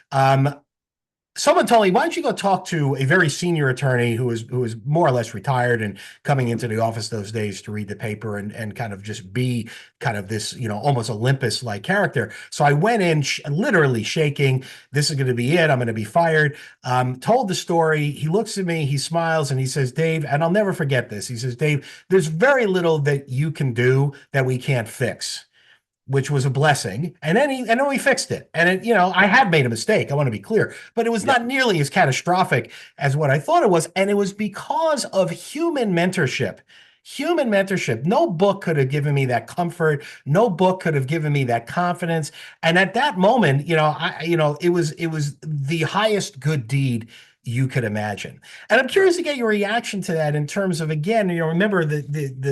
Speaker 1: Someone told me, why don't you go talk to a very senior attorney who is more or less retired and coming into the office those days to read the paper and kind of just be kind of this, almost Olympus-like character. So I went in literally shaking. This is going to be it. I'm going to be fired. Told the story. He looks at me, he smiles, and he says, Dave, and I'll never forget this. He says, Dave, there's very little that you can do that we can't fix, which was a blessing. And then we fixed it. And I had made a mistake. I want to be clear, but it was
Speaker 2: Yeah.
Speaker 1: not nearly as catastrophic as what I thought it was. And it was because of human mentorship. Human mentorship. No book could have given me that comfort. No book could have given me that confidence. And at that moment, it was the highest good deed you could imagine. And I'm curious to get your reaction to that in terms of, again, remember the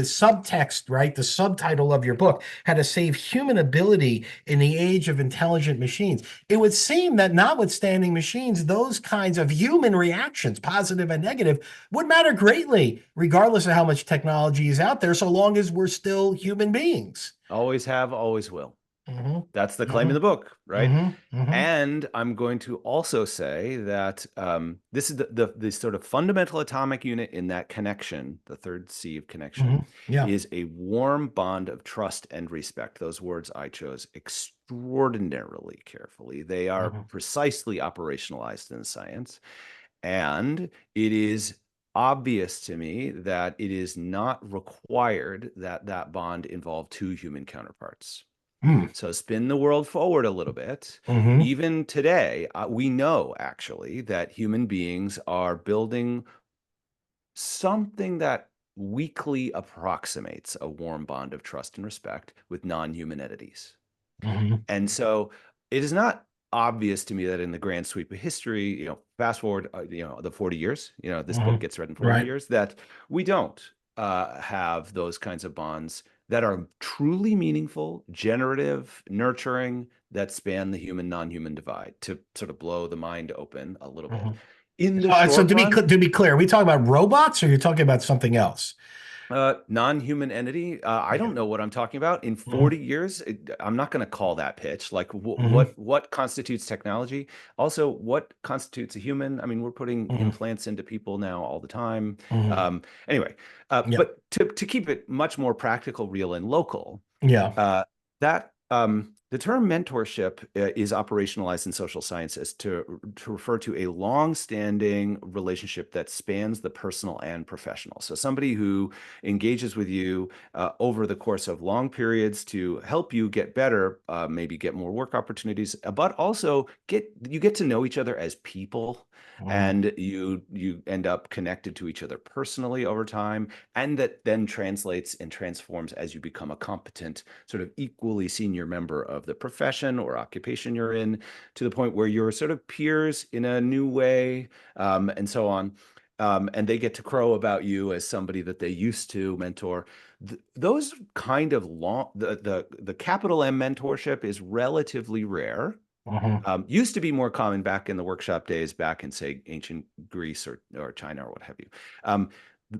Speaker 1: subtext, right? The subtitle of your book, How to Save Human Ability in the Age of Intelligent Machines. It would seem that notwithstanding machines, those kinds of human reactions, positive and negative, would matter greatly, regardless of how much technology is out there, so long as we're still human beings.
Speaker 2: Always have, always will.
Speaker 1: Hmm.
Speaker 2: That's the claim in
Speaker 1: Hmm.
Speaker 2: the book, right?
Speaker 1: Hmm. Hmm.
Speaker 2: And I'm going to also say that this is the sort of fundamental atomic unit in that connection, the third C of connection,
Speaker 1: Hmm. Yeah.
Speaker 2: is a warm bond of trust and respect. Those words I chose extraordinarily carefully. They are
Speaker 1: Hmm.
Speaker 2: precisely operationalized in science. And it is obvious to me that it is not required that that bond involve two human counterparts.
Speaker 1: Hmm.
Speaker 2: So spin the world forward a little bit.
Speaker 1: Hmm.
Speaker 2: Even today, we know actually that human beings are building something that weakly approximates a warm bond of trust and respect with non-human entities.
Speaker 1: Hmm.
Speaker 2: And so it is not obvious to me that in the grand sweep of history, fast forward, the 40 years, this
Speaker 1: Hmm.
Speaker 2: book gets read in 40
Speaker 1: Right.
Speaker 2: years, that we don't have those kinds of bonds that are truly meaningful, generative, nurturing, that span the human non-human divide, to sort of blow the mind open a little bit.
Speaker 1: Hmm.
Speaker 2: In the
Speaker 1: So
Speaker 2: short
Speaker 1: to be
Speaker 2: run,
Speaker 1: to be clear, are we talking about robots or are you talking about something else?
Speaker 2: non-human entity. I
Speaker 1: Yeah.
Speaker 2: don't know what I'm talking about. In
Speaker 1: Hmm.
Speaker 2: 40 years, I'm not going to call that pitch. Like,
Speaker 1: Hmm.
Speaker 2: what constitutes technology? Also, what constitutes a human? I mean, we're putting
Speaker 1: Hmm.
Speaker 2: implants into people now all the time.
Speaker 1: Hmm.
Speaker 2: Anyway,
Speaker 1: Yeah.
Speaker 2: but to keep it much more practical, real, and local,
Speaker 1: Yeah.
Speaker 2: that the term mentorship is operationalized in social sciences to refer to a long-standing relationship that spans the personal and professional. So somebody who engages with you over the course of long periods to help you get better, maybe get more work opportunities, but also you get to know each other as people,
Speaker 1: Hmm.
Speaker 2: and you end up connected to each other personally over time, and that then translates and transforms as you become a competent, sort of equally senior member of the profession or occupation you're in, to the point where you're sort of peers in a new way, and so on. And they get to crow about you as somebody that they used to mentor. Those kind of the capital M mentorship is relatively rare.
Speaker 1: Mhm.
Speaker 2: Used to be more common back in the workshop days, back in, say, ancient Greece or China or what have you.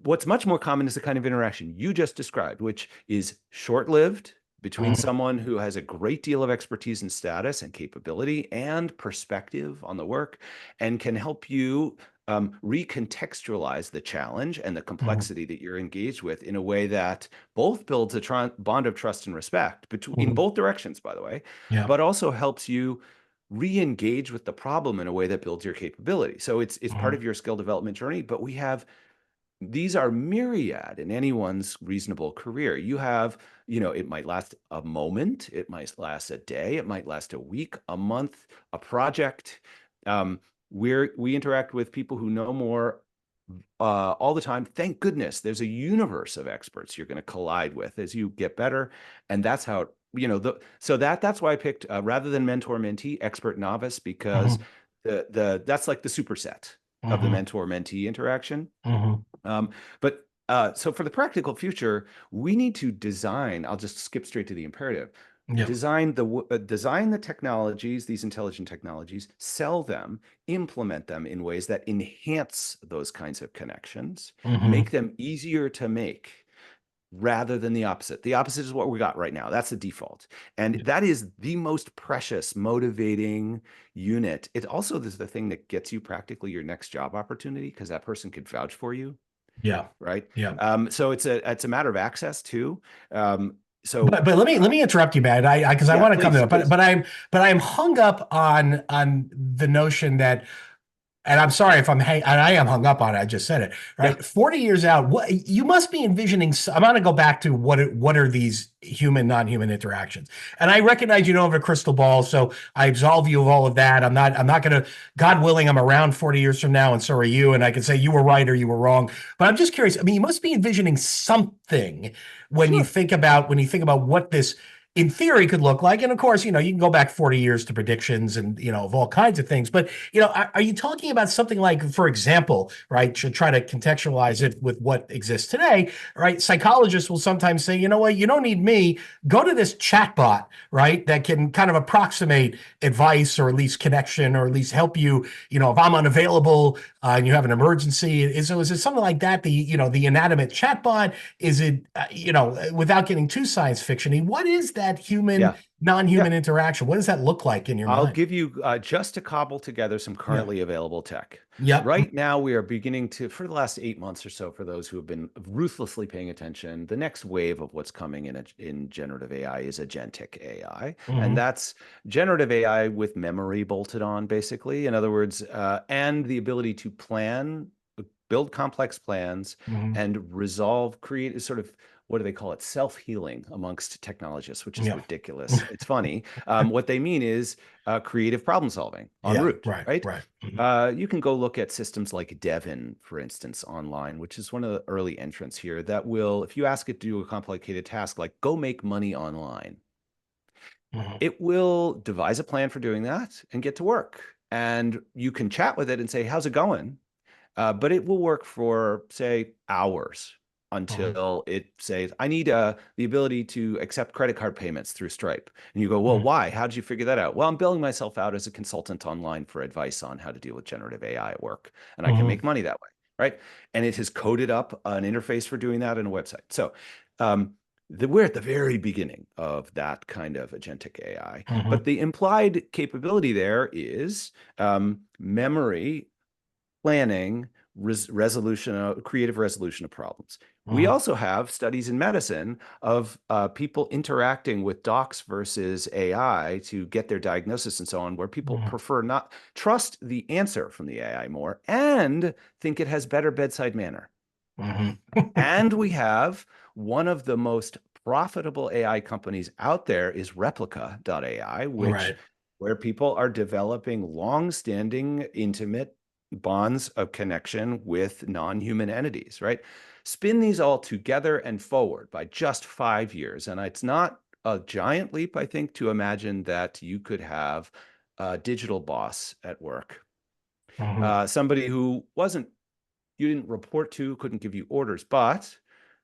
Speaker 2: What's much more common is the kind of interaction you just described, which is short-lived between
Speaker 1: Mhm.
Speaker 2: someone who has a great deal of expertise and status and capability and perspective on the work and can help you recontextualize the challenge and the
Speaker 1: Mhm.
Speaker 2: complexity that you're engaged with in a way that both builds a bond of trust and respect in
Speaker 1: Mhm.
Speaker 2: both directions, by the way,
Speaker 1: Yeah.
Speaker 2: but also helps you re-engage with the problem in a way that builds your capability. So it's part
Speaker 1: Mhm.
Speaker 2: of your skill development journey, but these are myriad in anyone's reasonable career. You have, it might last a moment, it might last a day, it might last a week, a month, a project. Um, we interact with people who know more all the time. Thank goodness there's a universe of experts you're going to collide with as you get better, and that's how so that's why I picked rather than mentor mentee, expert novice, because
Speaker 1: Mhm.
Speaker 2: that's like the superset of the
Speaker 1: Mhm.
Speaker 2: mentor mentee interaction.
Speaker 1: Mhm.
Speaker 2: But so for the practical future, we need to design. I'll just skip straight to the imperative.
Speaker 1: Yep.
Speaker 2: Design the technologies, these intelligent technologies, sell them, implement them in ways that enhance those kinds of connections, make
Speaker 1: Mhm.
Speaker 2: them easier to make rather than the opposite. The opposite is what we got right now. That's the default. And that is the most precious, motivating unit. It also is the thing that gets you practically your next job opportunity because that person could vouch for you,
Speaker 1: Yeah.
Speaker 2: right?
Speaker 1: Yeah.
Speaker 2: So it's a matter of access too. Um,
Speaker 1: But
Speaker 2: so
Speaker 1: let me interrupt you, man. I because I
Speaker 2: yeah,
Speaker 1: want to come to
Speaker 2: please,
Speaker 1: it, but
Speaker 2: please.
Speaker 1: I'm hung up on the notion that, and I'm sorry if and I am hung up on it. I just said it,
Speaker 2: Yeah,
Speaker 1: right? 40 years out, what you must be envisioning. I'm going to go back to what are these human, non-human interactions? And I recognize you don't have a crystal ball, so I absolve you of all of that. I'm not going to, God willing, I'm around 40 years from now, and so are you, and I can say you were right or you were wrong. But I'm just curious. I mean, you must be envisioning something
Speaker 2: sure.
Speaker 1: when you think about what this in theory could look like. And of course, you can go back 40 years to predictions and, of all kinds of things. But, are you talking about something like, for example, right, to try to contextualize it with what exists today, right? Psychologists will sometimes say, you know what, you don't need me. Go to this chatbot, right, that can kind of approximate advice or at least connection or at least help you, if I'm unavailable and you have an emergency. Is it something like that? The inanimate chatbot? Is it, without getting too science fictiony, what is that human,
Speaker 2: Yeah, yeah.
Speaker 1: non-human interaction? What does that look like in your
Speaker 2: I'll
Speaker 1: mind?
Speaker 2: give you just to cobble together some
Speaker 1: Yeah.
Speaker 2: currently available tech.
Speaker 1: Yep.
Speaker 2: Right now, we are beginning to, for the last 8 months or so, for those who have been ruthlessly paying attention, the next wave of what's coming in generative AI is agentic AI. And
Speaker 1: Hmm.
Speaker 2: that's generative AI with memory bolted on, basically. In other words, and the ability to build complex plans
Speaker 1: Hmm.
Speaker 2: and create sort of, what do they call it? Self-healing amongst technologists, which is
Speaker 1: Yeah.
Speaker 2: ridiculous. It's funny. What they mean is creative problem solving en
Speaker 1: Yeah.
Speaker 2: route,
Speaker 1: Right.
Speaker 2: right?
Speaker 1: Right. Hmm.
Speaker 2: You can go look at systems like Devin, for instance, online, which is one of the early entrants here that will, if you ask it to do a complicated task like go make money online,
Speaker 1: Hmm.
Speaker 2: it will devise a plan for doing that and get to work. And you can chat with it and say, how's it going? But it will work for, say, hours
Speaker 1: Hmm.
Speaker 2: until it says, I need the ability to accept credit card payments through Stripe. And you go, well,
Speaker 1: Hmm.
Speaker 2: why? How did you figure that out? Well, I'm billing myself out as a consultant online for advice on how to deal with generative AI at work. And I can
Speaker 1: Hmm.
Speaker 2: make money that way, right? And it has coded up an interface for doing that in a website. So we're at the very beginning of that kind of agentic AI. But
Speaker 1: Hmm.
Speaker 2: the implied capability there is memory planning, creative resolution of problems. We
Speaker 1: Hmm.
Speaker 2: also have studies in medicine of people interacting with docs versus AI to get their diagnosis and so on, where people
Speaker 1: Hmm.
Speaker 2: prefer not trust the answer from the AI more and think it has better bedside manner.
Speaker 1: Hmm.
Speaker 2: And we have one of the most profitable AI companies out there is Replica.ai,
Speaker 1: Right.
Speaker 2: where people are developing long-standing, intimate bonds of connection with non-human entities, right? Spin these all together and forward by just 5 years. And it's not a giant leap, I think, to imagine that you could have a digital boss at work,
Speaker 1: Hmm.
Speaker 2: somebody who you didn't report to, couldn't give you orders, but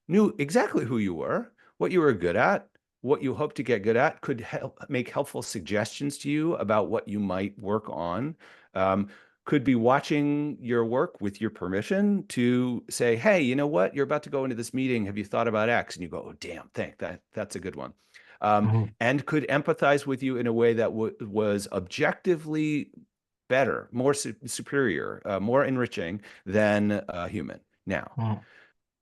Speaker 2: knew exactly who you were, what you were good at, what you hope to get good at, could make helpful suggestions to you about what you might work on, um, could be watching your work with your permission to say, hey, you know what? You're about to go into this meeting. Have you thought about X? And you go, oh, damn, that's a good one.
Speaker 1: Mhm.
Speaker 2: And could empathize with you in a way that was objectively better, more superior, more enriching than a human. Now,
Speaker 1: Mhm.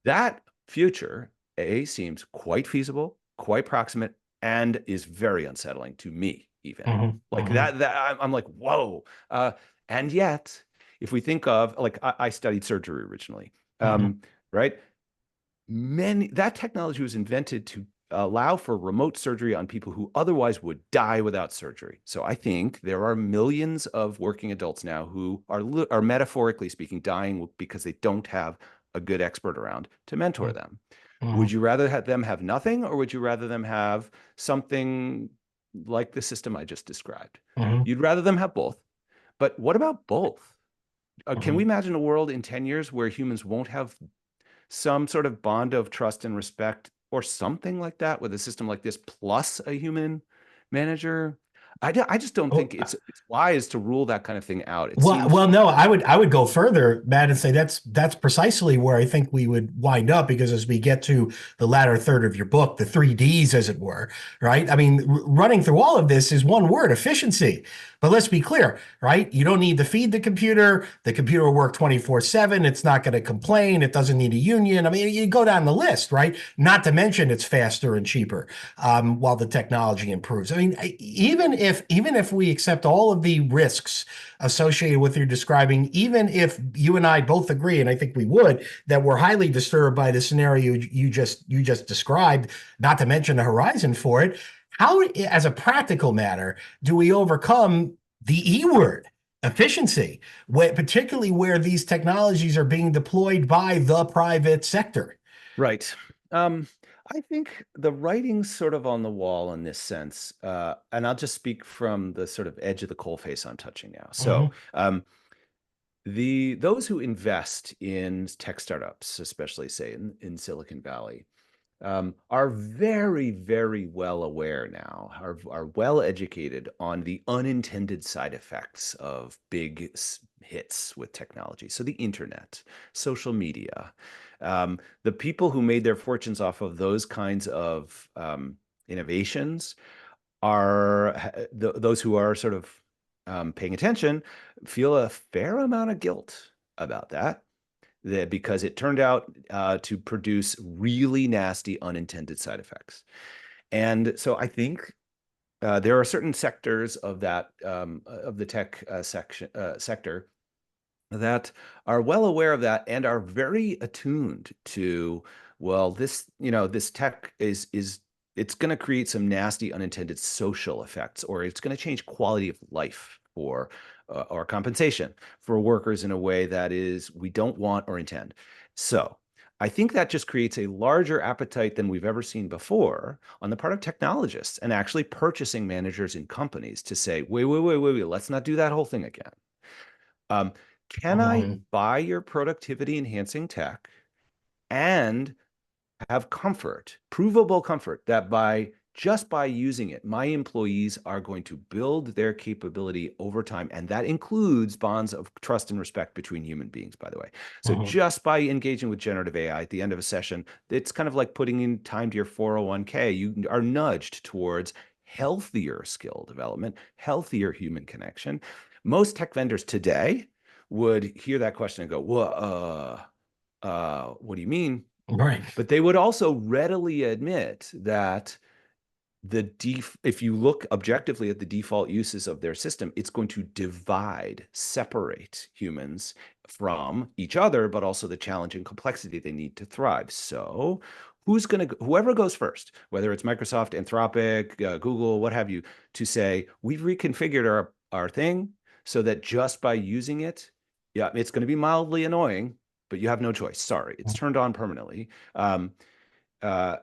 Speaker 2: that future, A, seems quite feasible, quite proximate, and is very unsettling to me, even.
Speaker 1: Mhm.
Speaker 2: Like
Speaker 1: Mhm.
Speaker 2: I'm like, whoa. And yet, if we think of, like, I studied surgery originally,
Speaker 1: Mhm.
Speaker 2: right? That technology was invented to allow for remote surgery on people who otherwise would die without surgery. So I think there are millions of working adults now who are metaphorically speaking dying because they don't have a good expert around to mentor them. Would
Speaker 1: Mhm.
Speaker 2: you rather have them have nothing, or would you rather them have something like the system I just described?
Speaker 1: Mhm.
Speaker 2: You'd rather them have both. But what about both? Can we
Speaker 1: Mhm.
Speaker 2: imagine a world in 10 years where humans won't have some sort of bond of trust and respect or something like that with a system like this plus a human manager? I just don't think
Speaker 1: Oh,
Speaker 2: it's wise to rule that kind of thing out. It
Speaker 1: well,
Speaker 2: seems
Speaker 1: well, no, I would go further, Matt, and say that's precisely where I think we would wind up because as we get to the latter third of your book, the three Ds, as it were, right? I mean, running through all of this is one word, efficiency. But let's be clear, right? You don't need to feed the computer. The computer will work 24/7. It's not going to complain. It doesn't need a union. I mean, you go down the list, right? Not to mention it's faster and cheaper while the technology improves. I mean, even if we accept all of the risks associated with your describing, even if you and I both agree, and I think we would, that we're highly disturbed by the scenario you just described, not to mention the horizon for it. How, as a practical matter, do we overcome the E word, efficiency, particularly where these technologies are being deployed by the private sector?
Speaker 2: right. Um, I think the writing's sort of on the wall in this sense, and I'll just speak from the sort of edge of the coalface I'm touching now. So,
Speaker 1: Hmm.
Speaker 2: those who invest in tech startups, especially say in Silicon Valley, are very, very well aware now, are well educated on the unintended side effects of big hits with technology. So the internet, social media, the people who made their fortunes off of those kinds of innovations are those who are sort of paying attention feel a fair amount of guilt about that because it turned out to produce really nasty unintended side effects. And so I think there are certain sectors of that of the tech sector that are well aware of that and are very attuned to, well, this tech is it's going to create some nasty unintended social effects, or it's going to change quality of life for or compensation for workers in a way that is we don't want or intend. So I think that just creates a larger appetite than we've ever seen before on the part of technologists and actually purchasing managers in companies to say, wait, let's not do that whole thing again. Um, can I
Speaker 1: Hmm.
Speaker 2: buy your productivity enhancing tech and have comfort, provable comfort, that by using it, my employees are going to build their capability over time. And that includes bonds of trust and respect between human beings, by the way. So
Speaker 1: Hmm.
Speaker 2: just by engaging with generative AI at the end of a session, it's kind of like putting in time to your 401k. You are nudged towards healthier skill development, healthier human connection. Most tech vendors today would hear that question and go, well, what do you mean?
Speaker 1: Right.
Speaker 2: But they would also readily admit that if you look objectively at the default uses of their system, it's going to separate humans from each other, but also the challenge and complexity they need to thrive. So whoever goes first, whether it's Microsoft, Anthropic, Google, what have you, to say, we've reconfigured our thing so that just by using it, yeah, it's going to be mildly annoying, but you have no choice. Sorry, it's turned on permanently. Um, uh,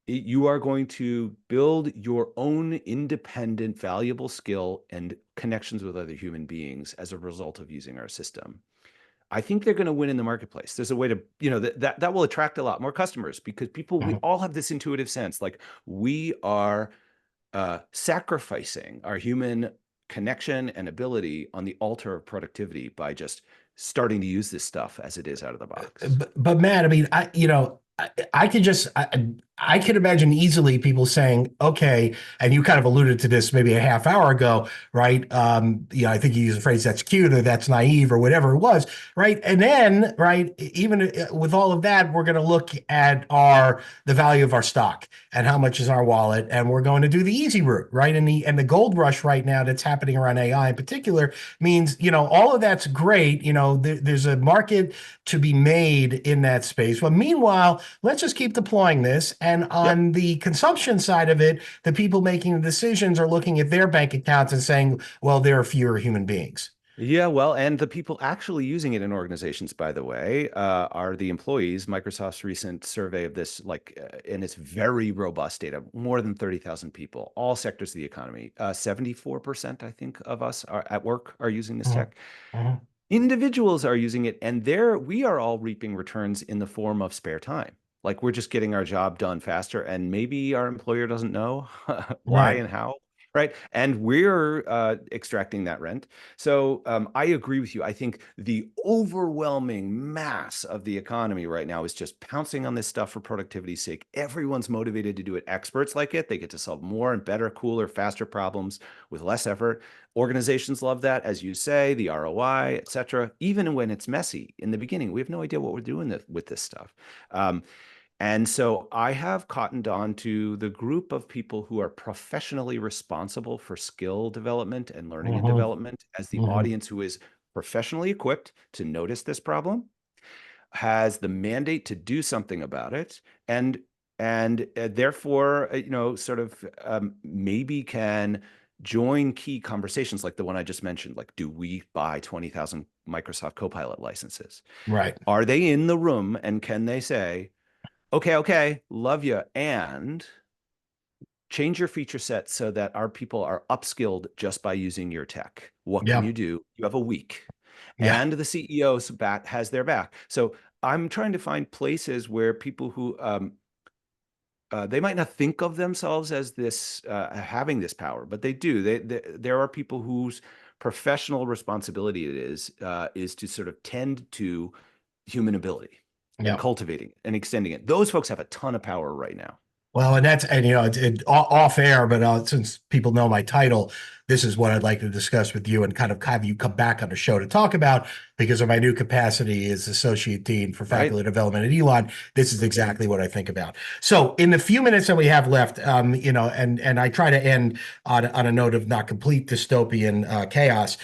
Speaker 2: you are going to build your own independent, valuable skill and connections with other human beings as a result of using our system. I think they're going to win in the marketplace. There's a way to, that will attract a lot more customers because we
Speaker 1: Mhm.
Speaker 2: all have this intuitive sense, like we are sacrificing our human connection and ability on the altar of productivity by just starting to use this stuff as it is out of the box.
Speaker 1: But Matt, I mean, I could just, I could imagine easily people saying, okay, and you kind of alluded to this maybe a half hour ago, right? I think you used the phrase that's cute or that's naive or whatever it was, right? And then, right, even with all of that, we're going to look at the value of our stock and how much is our wallet, and we're going to do the easy route, right? And the gold rush right now that's happening around AI in particular means, all of that's great. There's a market to be made in that space. But meanwhile, let's just keep deploying this. And
Speaker 2: Yep.
Speaker 1: on the consumption side of it, the people making the decisions are looking at their bank accounts and saying, well, there are fewer human beings.
Speaker 2: Yeah, well, and the people actually using it in organizations, by the way, are the employees. Microsoft's recent survey of this, and it's very robust data, more than 30,000 people, all sectors of the economy. 74%, I think, of us are at work are using this
Speaker 1: Mhm.
Speaker 2: tech.
Speaker 1: Mhm.
Speaker 2: Individuals are using it, and we are all reaping returns in the form of spare time. Like we're just getting our job done faster, and maybe our employer doesn't know why
Speaker 1: Right.
Speaker 2: and how, right? And we're extracting that rent. So I agree with you. I think the overwhelming mass of the economy right now is just pouncing on this stuff for productivity's sake. Everyone's motivated to do it. Experts like it. They get to solve more and better, cooler, faster problems with less effort. Organizations love that, as you say, the ROI, et cetera. Even when it's messy in the beginning, we have no idea what we're doing with this stuff. And so I have cottoned on to the group of people who are professionally responsible for skill development and learning and
Speaker 1: Mhm.
Speaker 2: development as the
Speaker 1: Mhm.
Speaker 2: audience who is professionally equipped to notice this problem, has the mandate to do something about it, and therefore, sort of maybe can join key conversations like the one I just mentioned, like, do we buy 20,000 Microsoft Copilot licenses?
Speaker 1: Right.
Speaker 2: Are they in the room and can they say, okay, love you, and change your feature set so that our people are upskilled just by using your tech? What can
Speaker 1: Yeah.
Speaker 2: you do? You have a week.
Speaker 1: Yeah.
Speaker 2: And the CEO's back has their back. So I'm trying to find places where people who they might not think of themselves as this having this power, but they do. There are people whose professional responsibility it is to sort of tend to human ability and
Speaker 1: Yeah.
Speaker 2: cultivating it and extending it. Those folks have a ton of power right now.
Speaker 1: Well, it's off air, but since people know my title, this is what I'd like to discuss with you and kind of have you come back on the show to talk about because of my new capacity as Associate Dean for
Speaker 2: Right.
Speaker 1: Faculty Development at Elon. This is exactly what I think about. So, in the few minutes that we have left, and I try to end on a note of not complete dystopian chaos.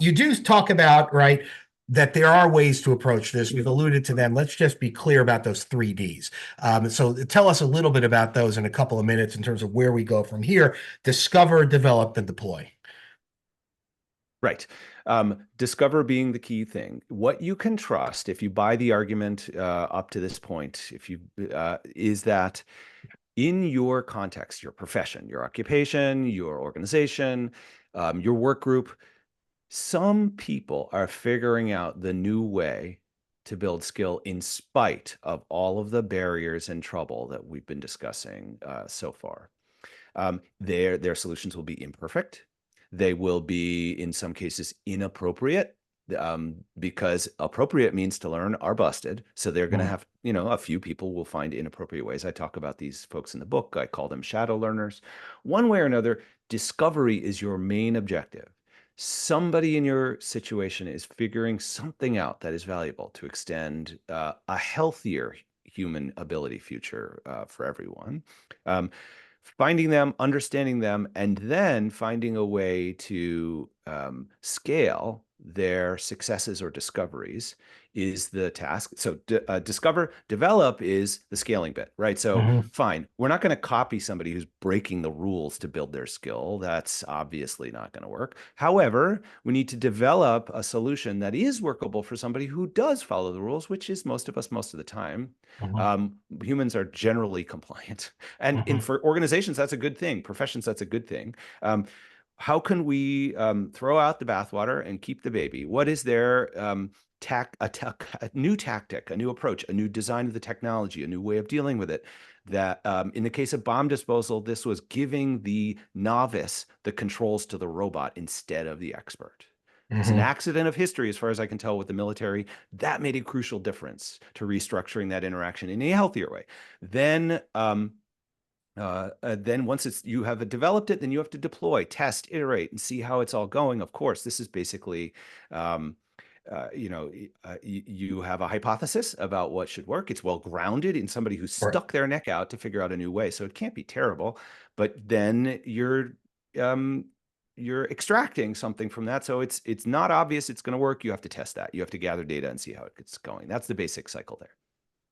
Speaker 1: You do talk about, right, that there are ways to approach this. We've alluded to them. Let's just be clear about those 3Ds. So tell us a little bit about those in a couple of minutes in terms of where we go from here. Discover, develop, and deploy.
Speaker 2: Right. Discover being the key thing. What you can trust, if you buy the argument up to this point, if you is that in your context, your profession, your occupation, your organization, your work group, some people are figuring out the new way to build skill in spite of all of the barriers and trouble that we've been discussing so far. Their solutions will be imperfect. They will be, in some cases, inappropriate, because appropriate means to learn are busted. So they're going to
Speaker 1: Mhm.
Speaker 2: have, a few people will find inappropriate ways. I talk about these folks in the book. I call them shadow learners. One way or another, discovery is your main objective. Somebody in your situation is figuring something out that is valuable to extend a healthier human ability future for everyone. Um, Finding them, understanding them, and then finding a way to scale their successes or discoveries is the task. So discover, develop is the scaling bit, right? So
Speaker 1: Mhm.
Speaker 2: fine, we're not going to copy somebody who's breaking the rules to build their skill. That's obviously not going to work. However, we need to develop a solution that is workable for somebody who does follow the rules, which is most of us most of the time.
Speaker 1: Mhm.
Speaker 2: Humans are generally compliant. And
Speaker 1: Mhm.
Speaker 2: for organizations, that's a good thing. Professions, that's a good thing. Um, how can we throw out the bathwater and keep the baby? What is their a new tactic, a new approach, a new design of the technology, a new way of dealing with it? That in the case of bomb disposal, this was giving the novice the controls to the robot instead of the expert. It's an accident of history, as far as I can tell, with the military. That made a crucial difference to restructuring that interaction in a healthier way. Then once you have developed it, then you have to deploy, test, iterate, and see how it's all going. Of course, this is basically, you have a hypothesis about what should work. It's well grounded in somebody who
Speaker 1: Right.
Speaker 2: stuck their neck out to figure out a new way. So it can't be terrible, but then you're extracting something from that. So it's not obvious it's going to work. You have to test that. You have to gather data and see how it's going. That's the basic cycle there.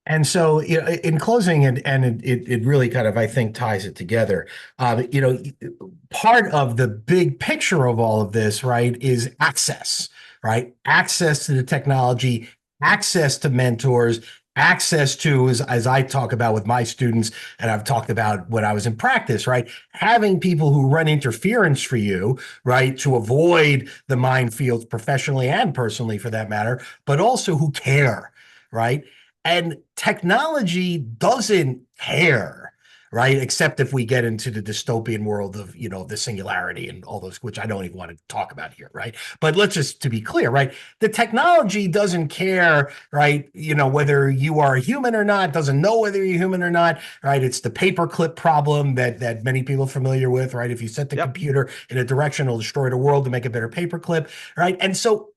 Speaker 1: And so, in closing, and it really kind of, I think, ties it together. Part of the big picture of all of this, right, is access, right? Access to the technology, access to mentors, access to, as I talk about with my students, and I've talked about when I was in practice, right? Having people who run interference for you, right, to avoid the minefields professionally and personally, for that matter, but also who care, right? And technology doesn't care, right? Except if we get into the dystopian world of, the singularity and all those, which I don't even want to talk about here, right? But let's just, to be clear, right? The technology doesn't care, right? Whether you are a human or not, doesn't know whether you're human or not, right? It's the paperclip problem that many people are familiar with, right? If you set the
Speaker 2: Yep.
Speaker 1: computer in a direction, it'll destroy the world to make a better paperclip, right? And so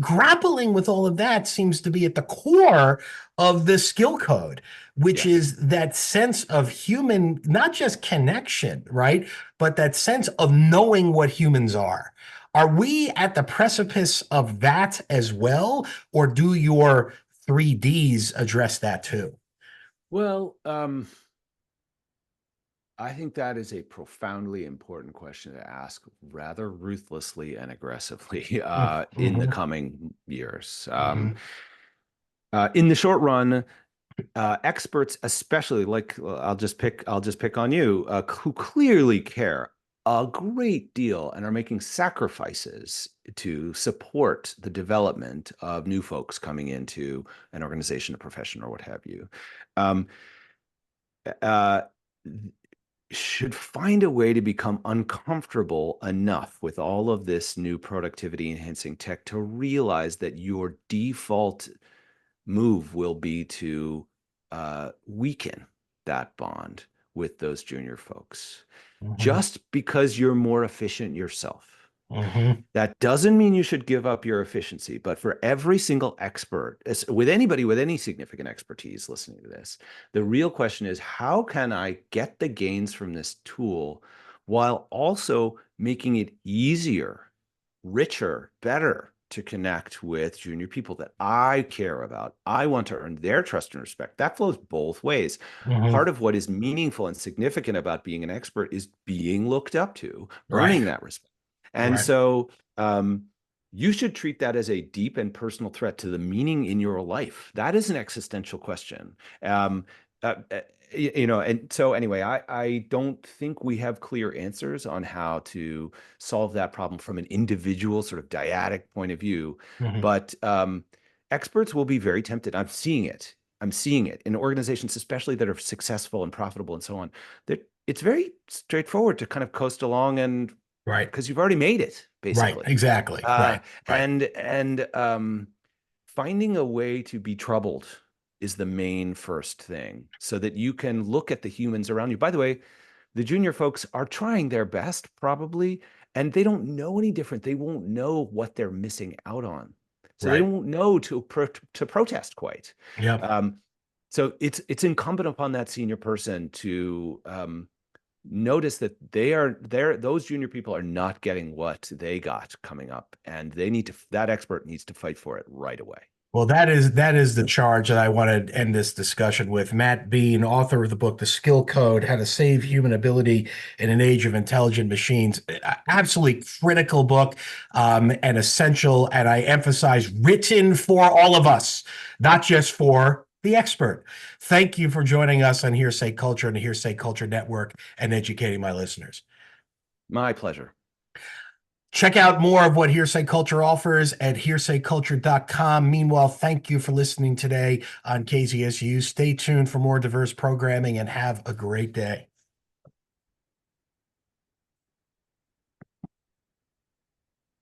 Speaker 1: grappling with all of that seems to be at the core of the skill code, which
Speaker 2: Yes.
Speaker 1: is that sense of human, not just connection, right? But that sense of knowing what humans are. Are we at the precipice of that as well? Or do your 3Ds address that too?
Speaker 2: Well, I think that is a profoundly important question to ask rather ruthlessly and aggressively in the
Speaker 1: Mm-hmm.
Speaker 2: coming years.
Speaker 1: Mm-hmm.
Speaker 2: In the short run, experts, especially like I'll just pick on you, who clearly care a great deal and are making sacrifices to support the development of new folks coming into an organization, a profession, or what have you. Um, uh, should find a way to become uncomfortable enough with all of this new productivity enhancing tech to realize that your default move will be to weaken that bond with those junior folks
Speaker 1: Mm-hmm.
Speaker 2: just because you're more efficient yourself.
Speaker 1: Mm-hmm.
Speaker 2: That doesn't mean you should give up your efficiency, but for every single expert, with anybody with any significant expertise listening to this, the real question is, how can I get the gains from this tool while also making it easier, richer, better to connect with junior people that I care about? I want to earn their trust and respect. That flows both ways.
Speaker 1: Mm-hmm.
Speaker 2: Part of what is meaningful and significant about being an expert is being looked up to,
Speaker 1: Right.
Speaker 2: earning that respect. And
Speaker 1: Right.
Speaker 2: so you should treat that as a deep and personal threat to the meaning in your life. That is an existential question. Um, uh, uh, and so anyway, I don't think we have clear answers on how to solve that problem from an individual sort of dyadic point of view.
Speaker 1: Mm-hmm.
Speaker 2: But experts will be very tempted. I'm seeing it. I'm seeing it in organizations, especially that are successful and profitable and so on. That it's very straightforward to kind of coast along and
Speaker 1: Right.
Speaker 2: because you've already made it,
Speaker 1: Right.
Speaker 2: basically.
Speaker 1: Exactly.
Speaker 2: Uh,
Speaker 1: Right. Right.
Speaker 2: and finding a way to be troubled is the main first thing, so that you can look at the humans around you. By the way, the junior folks are trying their best, probably, and they don't know any different. They won't know what they're missing out on, so they
Speaker 1: Right.
Speaker 2: won't know to protest quite.
Speaker 1: Yep.
Speaker 2: Um, so it's incumbent upon that senior person to notice that those junior people are not getting what they got coming up, and that expert needs to fight for it right away.
Speaker 1: Well, that is the charge that I want to end this discussion with. Matt Beane, author of the book The Skill Code: How to Save Human Ability in an Age of Intelligent Machines. Absolutely critical book, and essential, and I emphasize, written for all of us, not just for the expert. Thank you for joining us on Hearsay Culture and the Hearsay Culture Network and educating my listeners.
Speaker 2: My pleasure.
Speaker 1: Check out more of what Hearsay Culture offers at hearsayculture.com. Meanwhile, thank you for listening today on KZSU. Stay tuned for more diverse programming and have a great day.